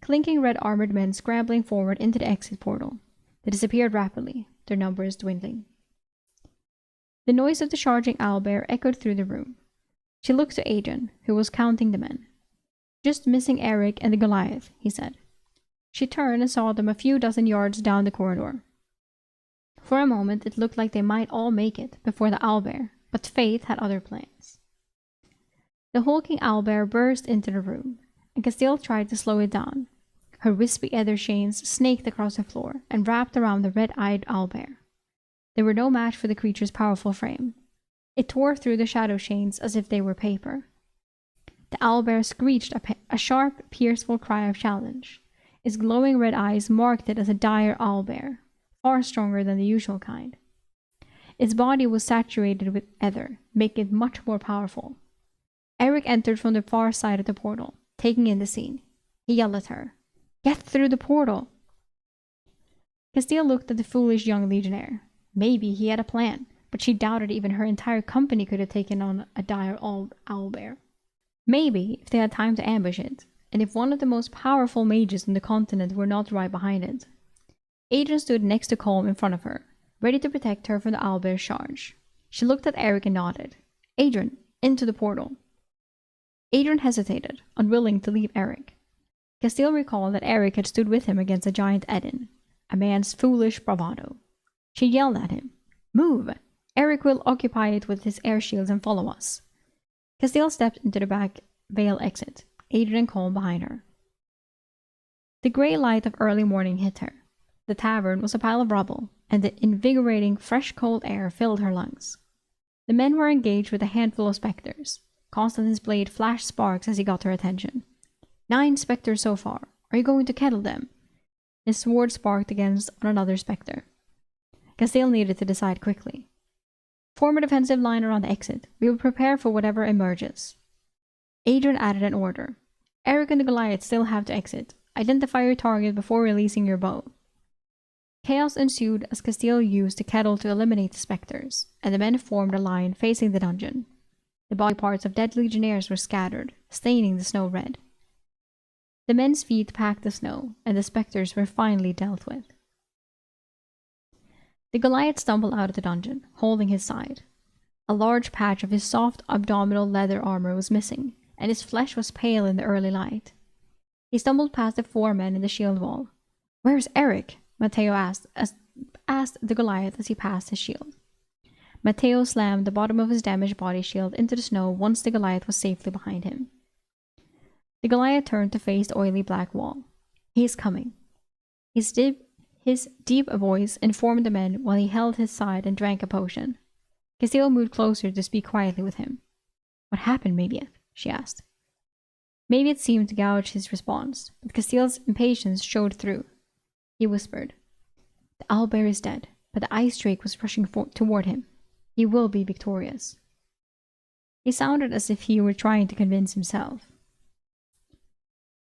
Speaker 1: Clinking red-armored men scrambling forward into the exit portal. They disappeared rapidly, their numbers dwindling. The noise of the charging owlbear echoed through the room. She looked to Adrian, who was counting the men. "Just missing Eric and the Goliath," he said. She turned and saw them a few dozen yards down the corridor. For a moment it looked like they might all make it before the owlbear, but fate had other plans. The hulking owlbear burst into the room, and Castile tried to slow it down. Her wispy ether chains snaked across the floor and wrapped around the red-eyed owlbear. They were no match for the creature's powerful frame. It tore through the shadow chains as if they were paper. The owlbear screeched a sharp, pierceful cry of challenge. Its glowing red eyes marked it as a dire owlbear, far stronger than the usual kind. Its body was saturated with ether, making it much more powerful. Eric entered from the far side of the portal, taking in the scene. He yelled at her, "Get through the portal!" Castile looked at the foolish young legionnaire. Maybe he had a plan, but she doubted even her entire company could have taken on a dire owlbear. Maybe if they had time to ambush it, and if one of the most powerful mages on the continent were not right behind it. Adrian stood next to Colm in front of her, ready to protect her from the owlbear's charge. She looked at Eric and nodded. "Adrian, into the portal." Adrian hesitated, unwilling to leave Eric. Castile recalled that Eric had stood with him against the giant Edin, a man's foolish bravado. She yelled at him, "Move! Eric will occupy it with his air shields and follow us." Castile stepped into the back veil exit, Adrian and Colm behind her. The grey light of early morning hit her. The tavern was a pile of rubble, and the invigorating, fresh cold air filled her lungs. The men were engaged with a handful of spectres. Constantine's blade flashed sparks as he got her attention. 9 spectres so far. Are you going to kettle them? His sword sparked against on another spectre. Castile needed to decide quickly. "Form a defensive line around the exit. We will prepare for whatever emerges." Adrian added an order. "Eric and the Goliath still have to exit. Identify your target before releasing your bow." Chaos ensued as Castile used the kettle to eliminate the spectres, and the men formed a line facing the dungeon. The body parts of dead legionnaires were scattered, staining the snow red. The men's feet packed the snow, and the spectres were finally dealt with. The Goliath stumbled out of the dungeon, holding his side. A large patch of his soft abdominal leather armor was missing, and his flesh was pale in the early light. He stumbled past the 4 men in the shield wall. "Where's Eric?" Matteo asked the Goliath as he passed his shield. Matteo slammed the bottom of his damaged body shield into the snow once the Goliath was safely behind him. The Goliath turned to face the oily black wall. "He is coming." His deep voice informed the men while he held his side and drank a potion. Castile moved closer to speak quietly with him. "What happened, Mavieth?" she asked. Mavieth seemed to gouge his response, but Castile's impatience showed through. He whispered, "The owlbear is dead, but the ice drake was rushing toward him. He will be victorious." He sounded as if he were trying to convince himself.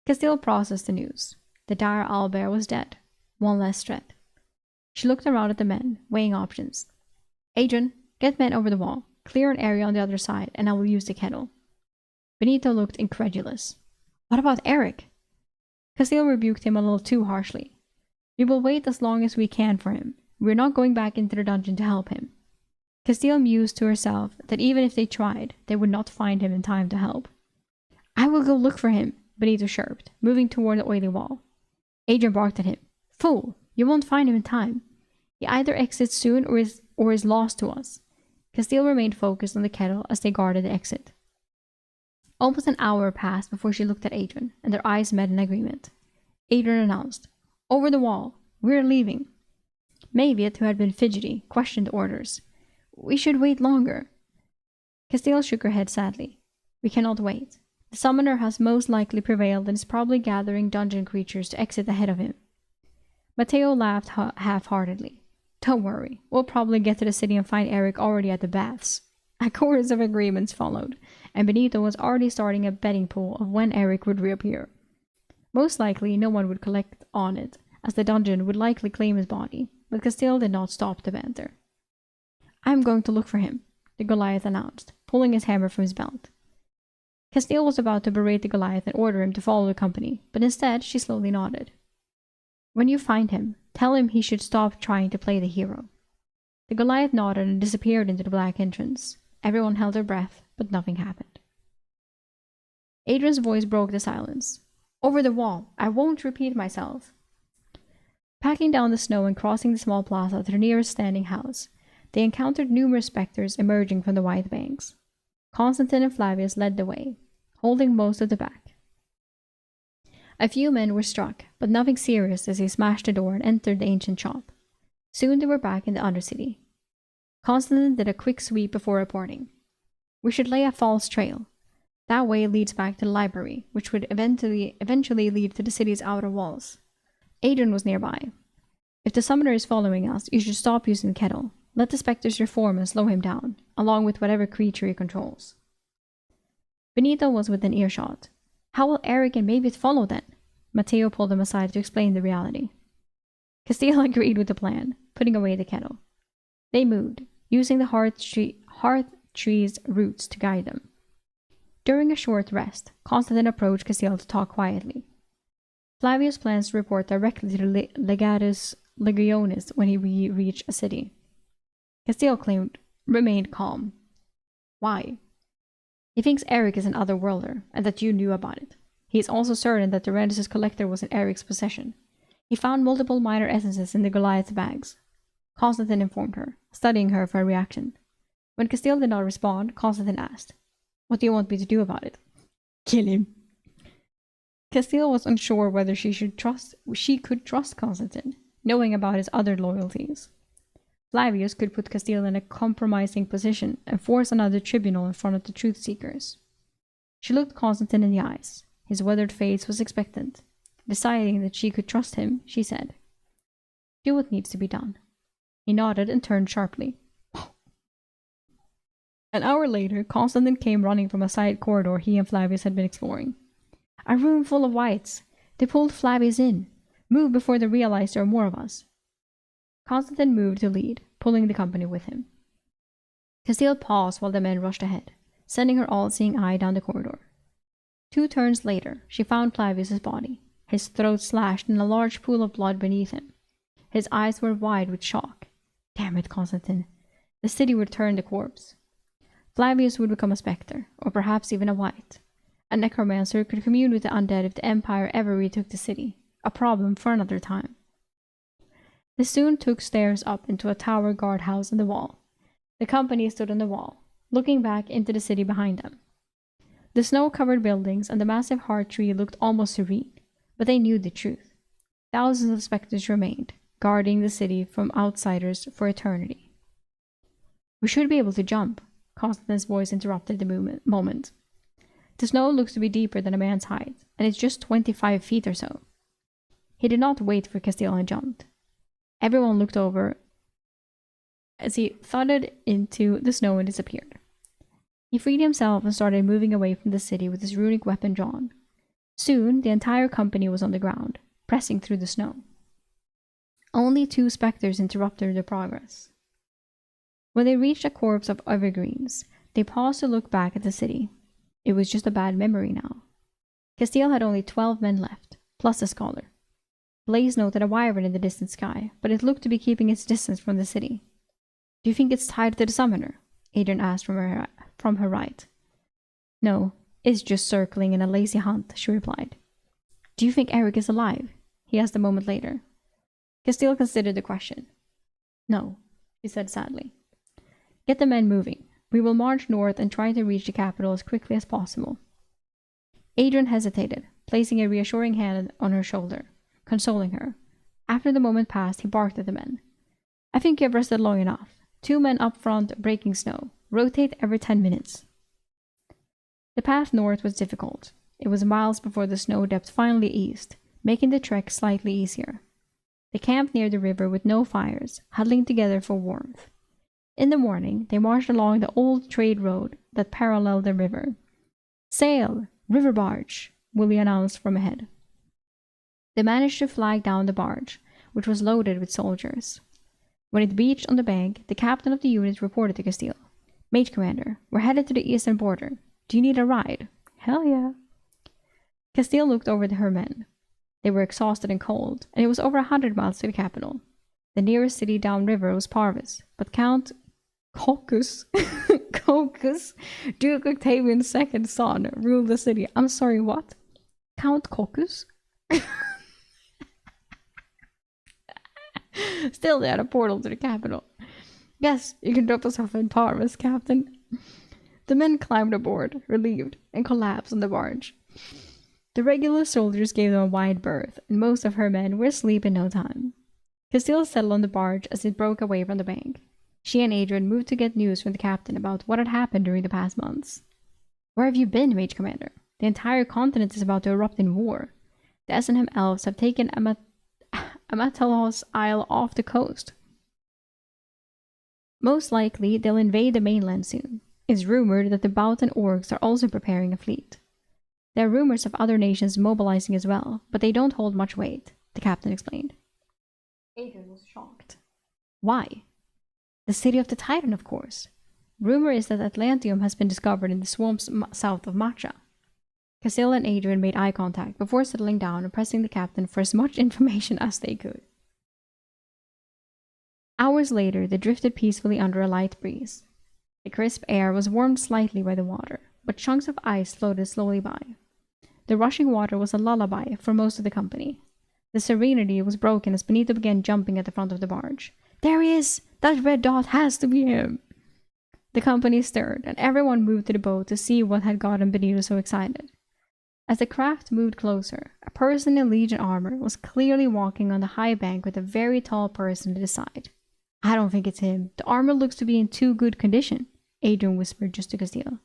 Speaker 1: Castile processed the news. The dire owlbear was dead. One less threat. She looked around at the men, weighing options. "Adrian, get men over the wall. Clear an area on the other side, and I will use the kettle." Benito looked incredulous. "What about Eric?" Castile rebuked him a little too harshly. "We will wait as long as we can for him. We are not going back into the dungeon to help him." Castile mused to herself that even if they tried, they would not find him in time to help. "I will go look for him," Benito chirped, moving toward the oily wall. Adrian barked at him. "Fool! You won't find him in time." He either exits soon or is lost to us. Castile remained focused on the kettle as they guarded the exit. Almost an hour passed before she looked at Adrian, and their eyes met in agreement. Adrian announced, "Over the wall. We're leaving." Maviet, who had been fidgety, questioned the orders. "We should wait longer." Castile shook her head sadly. "We cannot wait. The summoner has most likely prevailed and is probably gathering dungeon creatures to exit ahead of him." Matteo laughed half-heartedly. "Don't worry. We'll probably get to the city and find Eric already at the baths." A chorus of agreements followed, and Benito was already starting a betting pool of when Eric would reappear. Most likely, no one would collect on it, as the dungeon would likely claim his body, but Castile did not stop the banter. "I'm going to look for him," the Goliath announced, pulling his hammer from his belt. Castile was about to berate the Goliath and order him to follow the company, but instead she slowly nodded. "When you find him, tell him he should stop trying to play the hero." The Goliath nodded and disappeared into the black entrance. Everyone held their breath, but nothing happened. Adrian's voice broke the silence. "Over the wall. I won't repeat myself." Packing down the snow and crossing the small plaza to the nearest standing house, they encountered numerous specters emerging from the white banks. Constantine and Flavius led the way, holding most of the back. A few men were struck, but nothing serious as they smashed the door and entered the ancient shop. Soon they were back in the Undercity. Constantine did a quick sweep before reporting. "We should lay a false trail. That way leads back to the library, which would eventually lead to the city's outer walls." Adrian was nearby. "If the summoner is following us, you should stop using the kettle. Let the specters reform and slow him down, along with whatever creature he controls." Benito was within earshot. "How will Eric and Maviet follow then?" Matteo pulled him aside to explain the reality. Castile agreed with the plan, putting away the kettle. They moved, using the hearth tree's roots to guide them. During a short rest, Constantine approached Castile to talk quietly. Flavius plans to report directly to the Legatus Legionis when he reached a city. Castile remained calm. "Why?" "He thinks Eric is an otherworlder, and that you knew about it. He is also certain that the Renus' collector was in Eric's possession. He found multiple minor essences in the Goliath's bags." Constantine informed her, studying her for a reaction. When Castile did not respond, Constantine asked, "What do you want me to do about it?" "Kill him." Castile was unsure whether she could trust Constantine, knowing about his other loyalties. Flavius could put Castile in a compromising position and force another tribunal in front of the truth seekers. She looked Constantine in the eyes. His weathered face was expectant. Deciding that she could trust him, she said, "Do what needs to be done." He nodded and turned sharply. An hour later, Constantine came running from a side corridor he and Flavius had been exploring. "A room full of whites. They pulled Flavius in. Move before they realize there are more of us." Constantine moved to lead, pulling the company with him. Castile paused while the men rushed ahead, sending her all-seeing eye down the corridor. 2 turns later, she found Flavius's body, his throat slashed and a large pool of blood beneath him. His eyes were wide with shock. Damn it, Constantine. The city would turn the corpse. Flavius would become a spectre, or perhaps even a white. A necromancer could commune with the undead if the Empire ever retook the city. A problem for another time. They soon took stairs up into a tower guardhouse in the wall. The company stood on the wall, looking back into the city behind them. The snow-covered buildings and the massive heart tree looked almost serene, but they knew the truth. Thousands of specters remained, guarding the city from outsiders for eternity. "We should be able to jump," Constantine's voice interrupted the moment. "The snow looks to be deeper than a man's height, and it's just 25 feet or so." He did not wait for Castile and jumped. Everyone looked over as he thudded into the snow and disappeared. He freed himself and started moving away from the city with his runic weapon drawn. Soon, the entire company was on the ground, pressing through the snow. Only 2 specters interrupted their progress. When they reached a copse of evergreens, they paused to look back at the city. It was just a bad memory now. Castile had only 12 men left, plus a scholar. Blaze noted a wyvern in the distant sky, but it looked to be keeping its distance from the city. "Do you think it's tied to the summoner?" Adrian asked from her right. "No, it's just circling in a lazy hunt," she replied. "Do you think Eric is alive?" he asked a moment later. Castile considered the question. No, she said sadly. Get the men moving. We will march north and try to reach the capital as quickly as possible. Adrian hesitated, placing a reassuring hand on her shoulder, consoling her. After the moment passed, he barked at the men. I think you have rested long enough. 2 men up front breaking snow. Rotate every 10 minutes. The path north was difficult. It was miles before the snow depth finally eased, making the trek slightly easier. They camped near the river with no fires, huddling together for warmth. In the morning, they marched along the old trade road that paralleled the river. Sail! River barge! Willie announced from ahead. They managed to flag down the barge, which was loaded with soldiers. When it beached on the bank, the captain of the unit reported to Castile. Mate Commander, we're headed to the eastern border. Do you need a ride? Hell yeah. Castile looked over to her men. They were exhausted and cold, and it was over 100 miles to the capital. The nearest city downriver was Parvis, but Count Cocus, Duke Octavian's second son, ruled the city. I'm sorry, what? Count Cocus? Still, they had a portal to the capital. Yes, you can drop us off in Parvis, Captain. The men climbed aboard, relieved, and collapsed on the barge. The regular soldiers gave them a wide berth, and most of her men were asleep in no time. Castile settled on the barge as it broke away from the bank. She and Adrian moved to get news from the captain about what had happened during the past months. Where have you been, Mage Commander? The entire continent is about to erupt in war. The S&M elves have taken Amatalos Isle off the coast. Most likely, they'll invade the mainland soon. It's rumored that the Boughton orcs are also preparing a fleet. There are rumors of other nations mobilizing as well, but they don't hold much weight, the captain explained. Adrian was shocked. Why? The city of the Titan, of course. Rumor is that Atlantium has been discovered in the swamps south of Matcha. Castile and Adrian made eye contact before settling down and pressing the captain for as much information as they could. Hours later, they drifted peacefully under a light breeze. The crisp air was warmed slightly by the water, but chunks of ice floated slowly by. The rushing water was a lullaby for most of the company. The serenity was broken as Benito began jumping at the front of the barge. There he is! That red dot has to be him! The company stirred, and everyone moved to the boat to see what had gotten Benito so excited. As the craft moved closer, a person in Legion armor was clearly walking on the high bank with a very tall person to the side. I don't think it's him. The armor looks to be in too good condition, Adrian whispered just to Castile.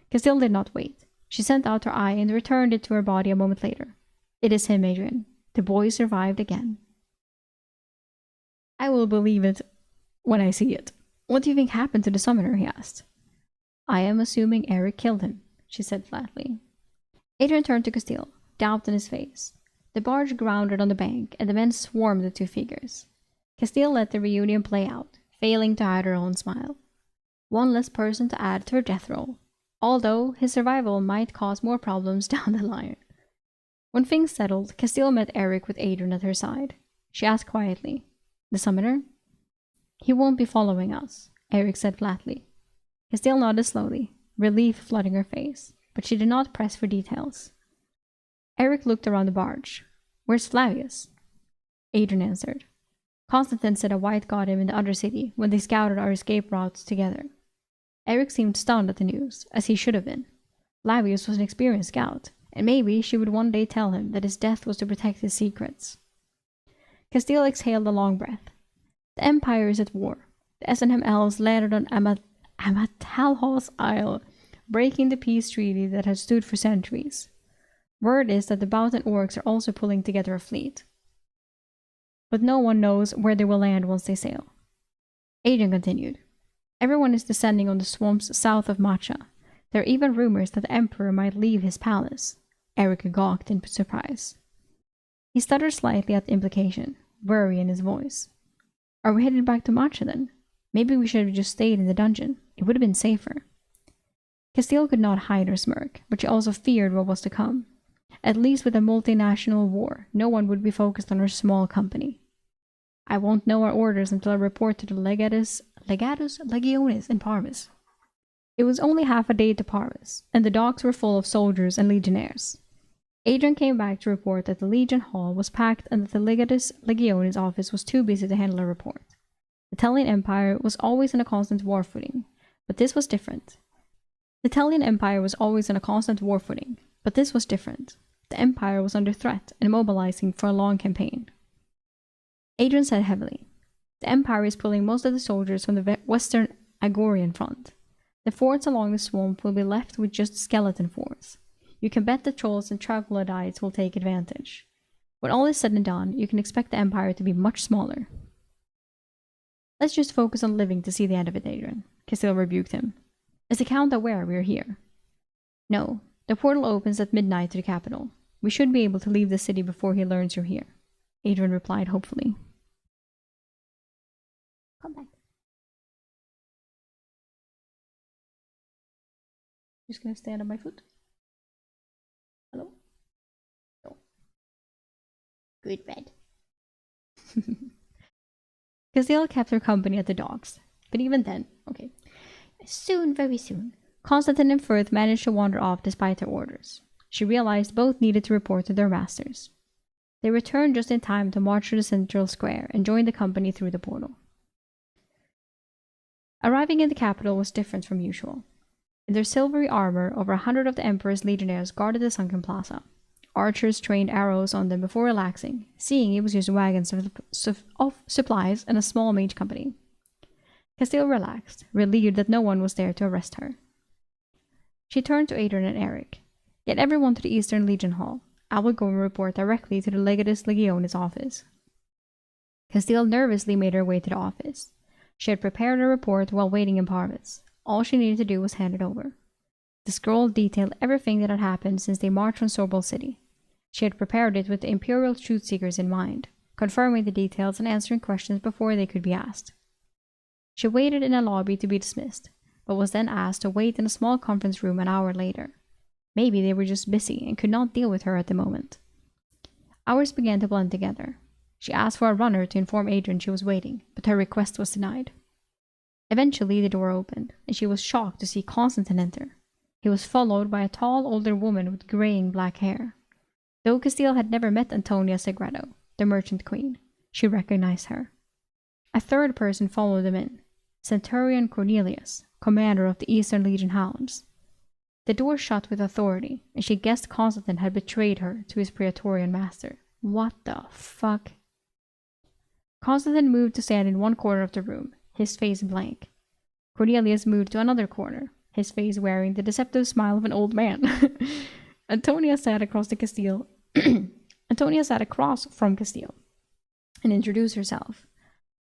Speaker 1: Castile did not wait. She sent out her eye and returned it to her body a moment later. It is him, Adrian. The boy survived again. I will believe it when I see it. What do you think happened to the summoner? He asked. I am assuming Eric killed him, she said flatly. Adrian turned to Castile, doubt in his face. The barge grounded on the bank, and the men swarmed the two figures. Castile let the reunion play out, failing to hide her own smile. One less person to add to her death roll, although his survival might cause more problems down the line. When things settled, Castile met Eric with Adrian at her side. She asked quietly, The summoner? He won't be following us, Eric said flatly. Castile nodded slowly, relief flooding her face, but she did not press for details. Eric looked around the barge. Where's Flavius? Adrian answered. Constantine said a white got him in the other city when they scouted our escape routes together. Eric seemed stunned at the news, as he should have been. Flavius was an experienced scout, and maybe she would one day tell him that his death was to protect his secrets. Castile exhaled a long breath. The Empire is at war. The S&M elves landed on Amatalhos Isle, breaking the peace treaty that had stood for centuries. Word is that the Boughton orcs are also pulling together a fleet. But no one knows where they will land once they sail. Adrian continued. Everyone is descending on the swamps south of Matcha. There are even rumors that the Emperor might leave his palace. Eric gawked in surprise. He stuttered slightly at the implication, worry in his voice. Are we headed back to Matcha then? Maybe we should have just stayed in the dungeon. It would have been safer. Castile could not hide her smirk, but she also feared what was to come. At least with a multinational war, no one would be focused on her small company. I won't know our orders until I report to the Legatus Legionis in Parvis. It was only half a day to Parvis, and the docks were full of soldiers and legionnaires. Adrian came back to report that the Legion Hall was packed and that the Legatus Legionis office was too busy to handle a report. The Italian Empire was always on a constant war footing, but this was different. The Italian Empire was always on a constant war footing, but this was different. The Empire was under threat and mobilizing for a long campaign. Adrian said heavily, "The Empire is pulling most of the soldiers from the western Agorian front. The forts along the swamp will be left with just skeleton forts. You can bet the trolls and troglodytes will take advantage. When all is said and done, you can expect the Empire to be much smaller." "Let's just focus on living to see the end of it, Adrian," Castile rebuked him. "Is the Count aware we are here?" "No. The portal opens at midnight to the capital. We should be able to leave the city before he learns you're here," Adrian replied hopefully. Come back. Just gonna stand on my foot. Hello? No. Good bed. Castile kept her company at the docks, but even then, okay. Soon, very soon, Constantine and Firth managed to wander off despite their orders. She realized both needed to report to their masters. They returned just in time to march to the central square and join the company through the portal. Arriving in the capital was different from usual. In their silvery armor, over 100 of the Emperor's legionnaires guarded the sunken plaza. Archers trained arrows on them before relaxing, seeing it was just wagons of supplies and a small mage company. Castile relaxed, relieved that no one was there to arrest her. She turned to Adrian and Eric. "Get everyone to the Eastern Legion Hall. I will go and report directly to the Legatus Legionis office." Castile nervously made her way to the office. She had prepared a report while waiting in Parvis. All she needed to do was hand it over. The scroll detailed everything that had happened since they marched on Sorbal City. She had prepared it with the Imperial Truth Seekers in mind, confirming the details and answering questions before they could be asked. She waited in a lobby to be dismissed, but was then asked to wait in a small conference room an hour later. Maybe they were just busy and could not deal with her at the moment. Hours began to blend together. She asked for a runner to inform Adrian she was waiting, but her request was denied. Eventually the door opened, and she was shocked to see Constantine enter. He was followed by a tall older woman with graying black hair. Though Castile had never met Antonia Segredo, the merchant queen, she recognized her. A third person followed them in, Centurion Cornelius, commander of the Eastern Legion Hounds. The door shut with authority, and she guessed Constantine had betrayed her to his Praetorian master. What the fuck? Constantine moved to stand in one corner of the room, his face blank. Cornelius moved to another corner, his face wearing the deceptive smile of an old man. Antonia sat across from Castile and introduced herself.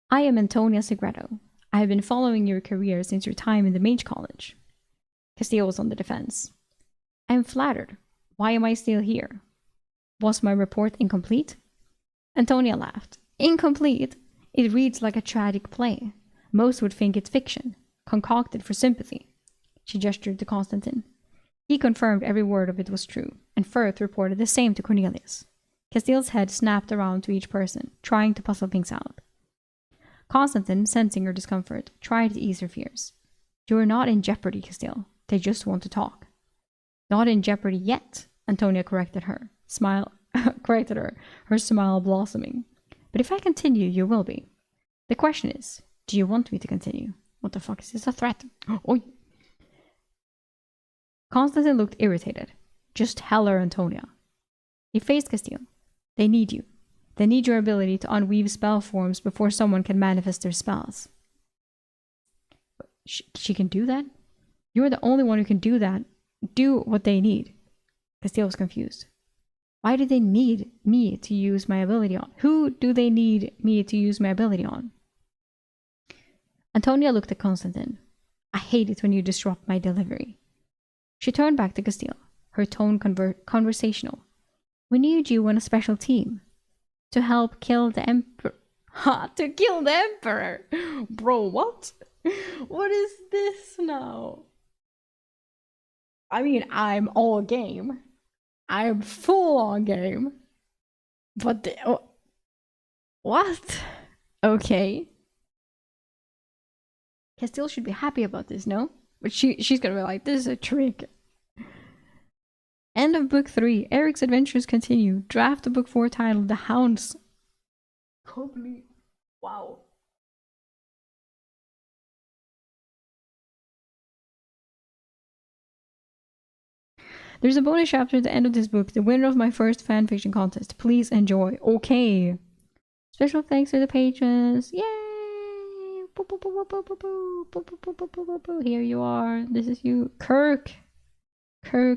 Speaker 1: "I am Antonia Segredo. I have been following your career since your time in the Mage College." Castile was on the defense. "I am flattered. Why am I still here? Was my report incomplete?" Antonia laughed. "Incomplete? It reads like a tragic play. Most would think it's fiction, concocted for sympathy." She gestured to Constantine. He confirmed every word of it was true, and Firth reported the same to Cornelius. Castile's head snapped around to each person, trying to puzzle things out. Constantine, sensing her discomfort, tried to ease her fears. "You are not in jeopardy, Castile. They just want to talk." "Not in jeopardy yet," Antonia corrected her, her smile blossoming. "But if I continue, you will be. The question is, do you want me to continue?" What the fuck is this, a threat? Oi. Constantine looked irritated. "Just tell her, Antonia." He faced Castile. "They need you. They need your ability to unweave spell forms before someone can manifest their spells." She can do that? You're the only one who can do that. Do what they need. Castile was confused. Why do they need me to use my ability on? Who do they need me to use my ability on? Antonia looked at Constantine. "I hate it when you disrupt my delivery." She turned back to Castile, her tone conversational. "We need you on a special team. To help kill the Emperor." Ha! To kill the Emperor! Bro, what? What is this now? I mean, I'm all game. I'm full on game. But what? Okay. Castile should be happy about this, no? But she's gonna be like, this is a trick. End of book 3. Eric's adventures continue. Draft of book 4 titled The Hounds. Wow. There's a bonus chapter at the end of this book. The winner of my first fanfiction contest. Please enjoy. Okay. Special thanks to the patrons. Yay! Here you are. This is you. Kirk.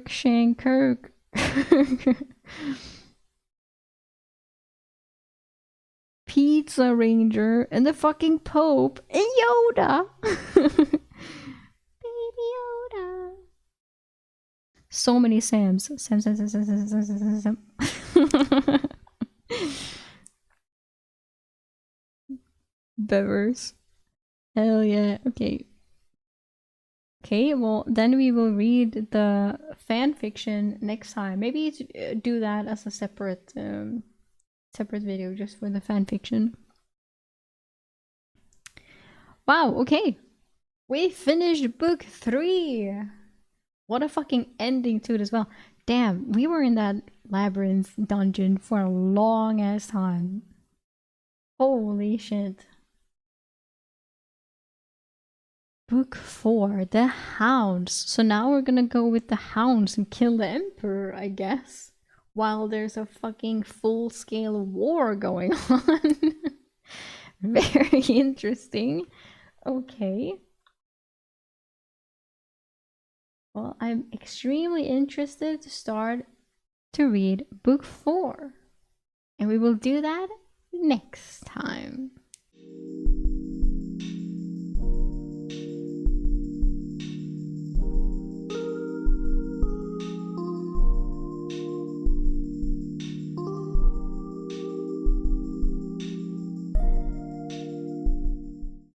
Speaker 1: Shane Kirk. Pizza Ranger and the fucking Pope and Yoda. Baby Yoda. So many Sams. Sam. Bevers. Hell yeah. Okay. Okay, well, then we will read the fan fiction next time. Maybe do that as a separate video just for the fan fiction. Wow, okay. We finished book 3. What a fucking ending to it as well. Damn, we were in that labyrinth dungeon for a long ass time. Holy shit. Book 4, the Hounds. So now we're gonna go with the Hounds and kill the Emperor, I guess. While there's a fucking full-scale war going on. Very interesting. Okay. Well, I'm extremely interested to start to read book 4. And we will do that next time.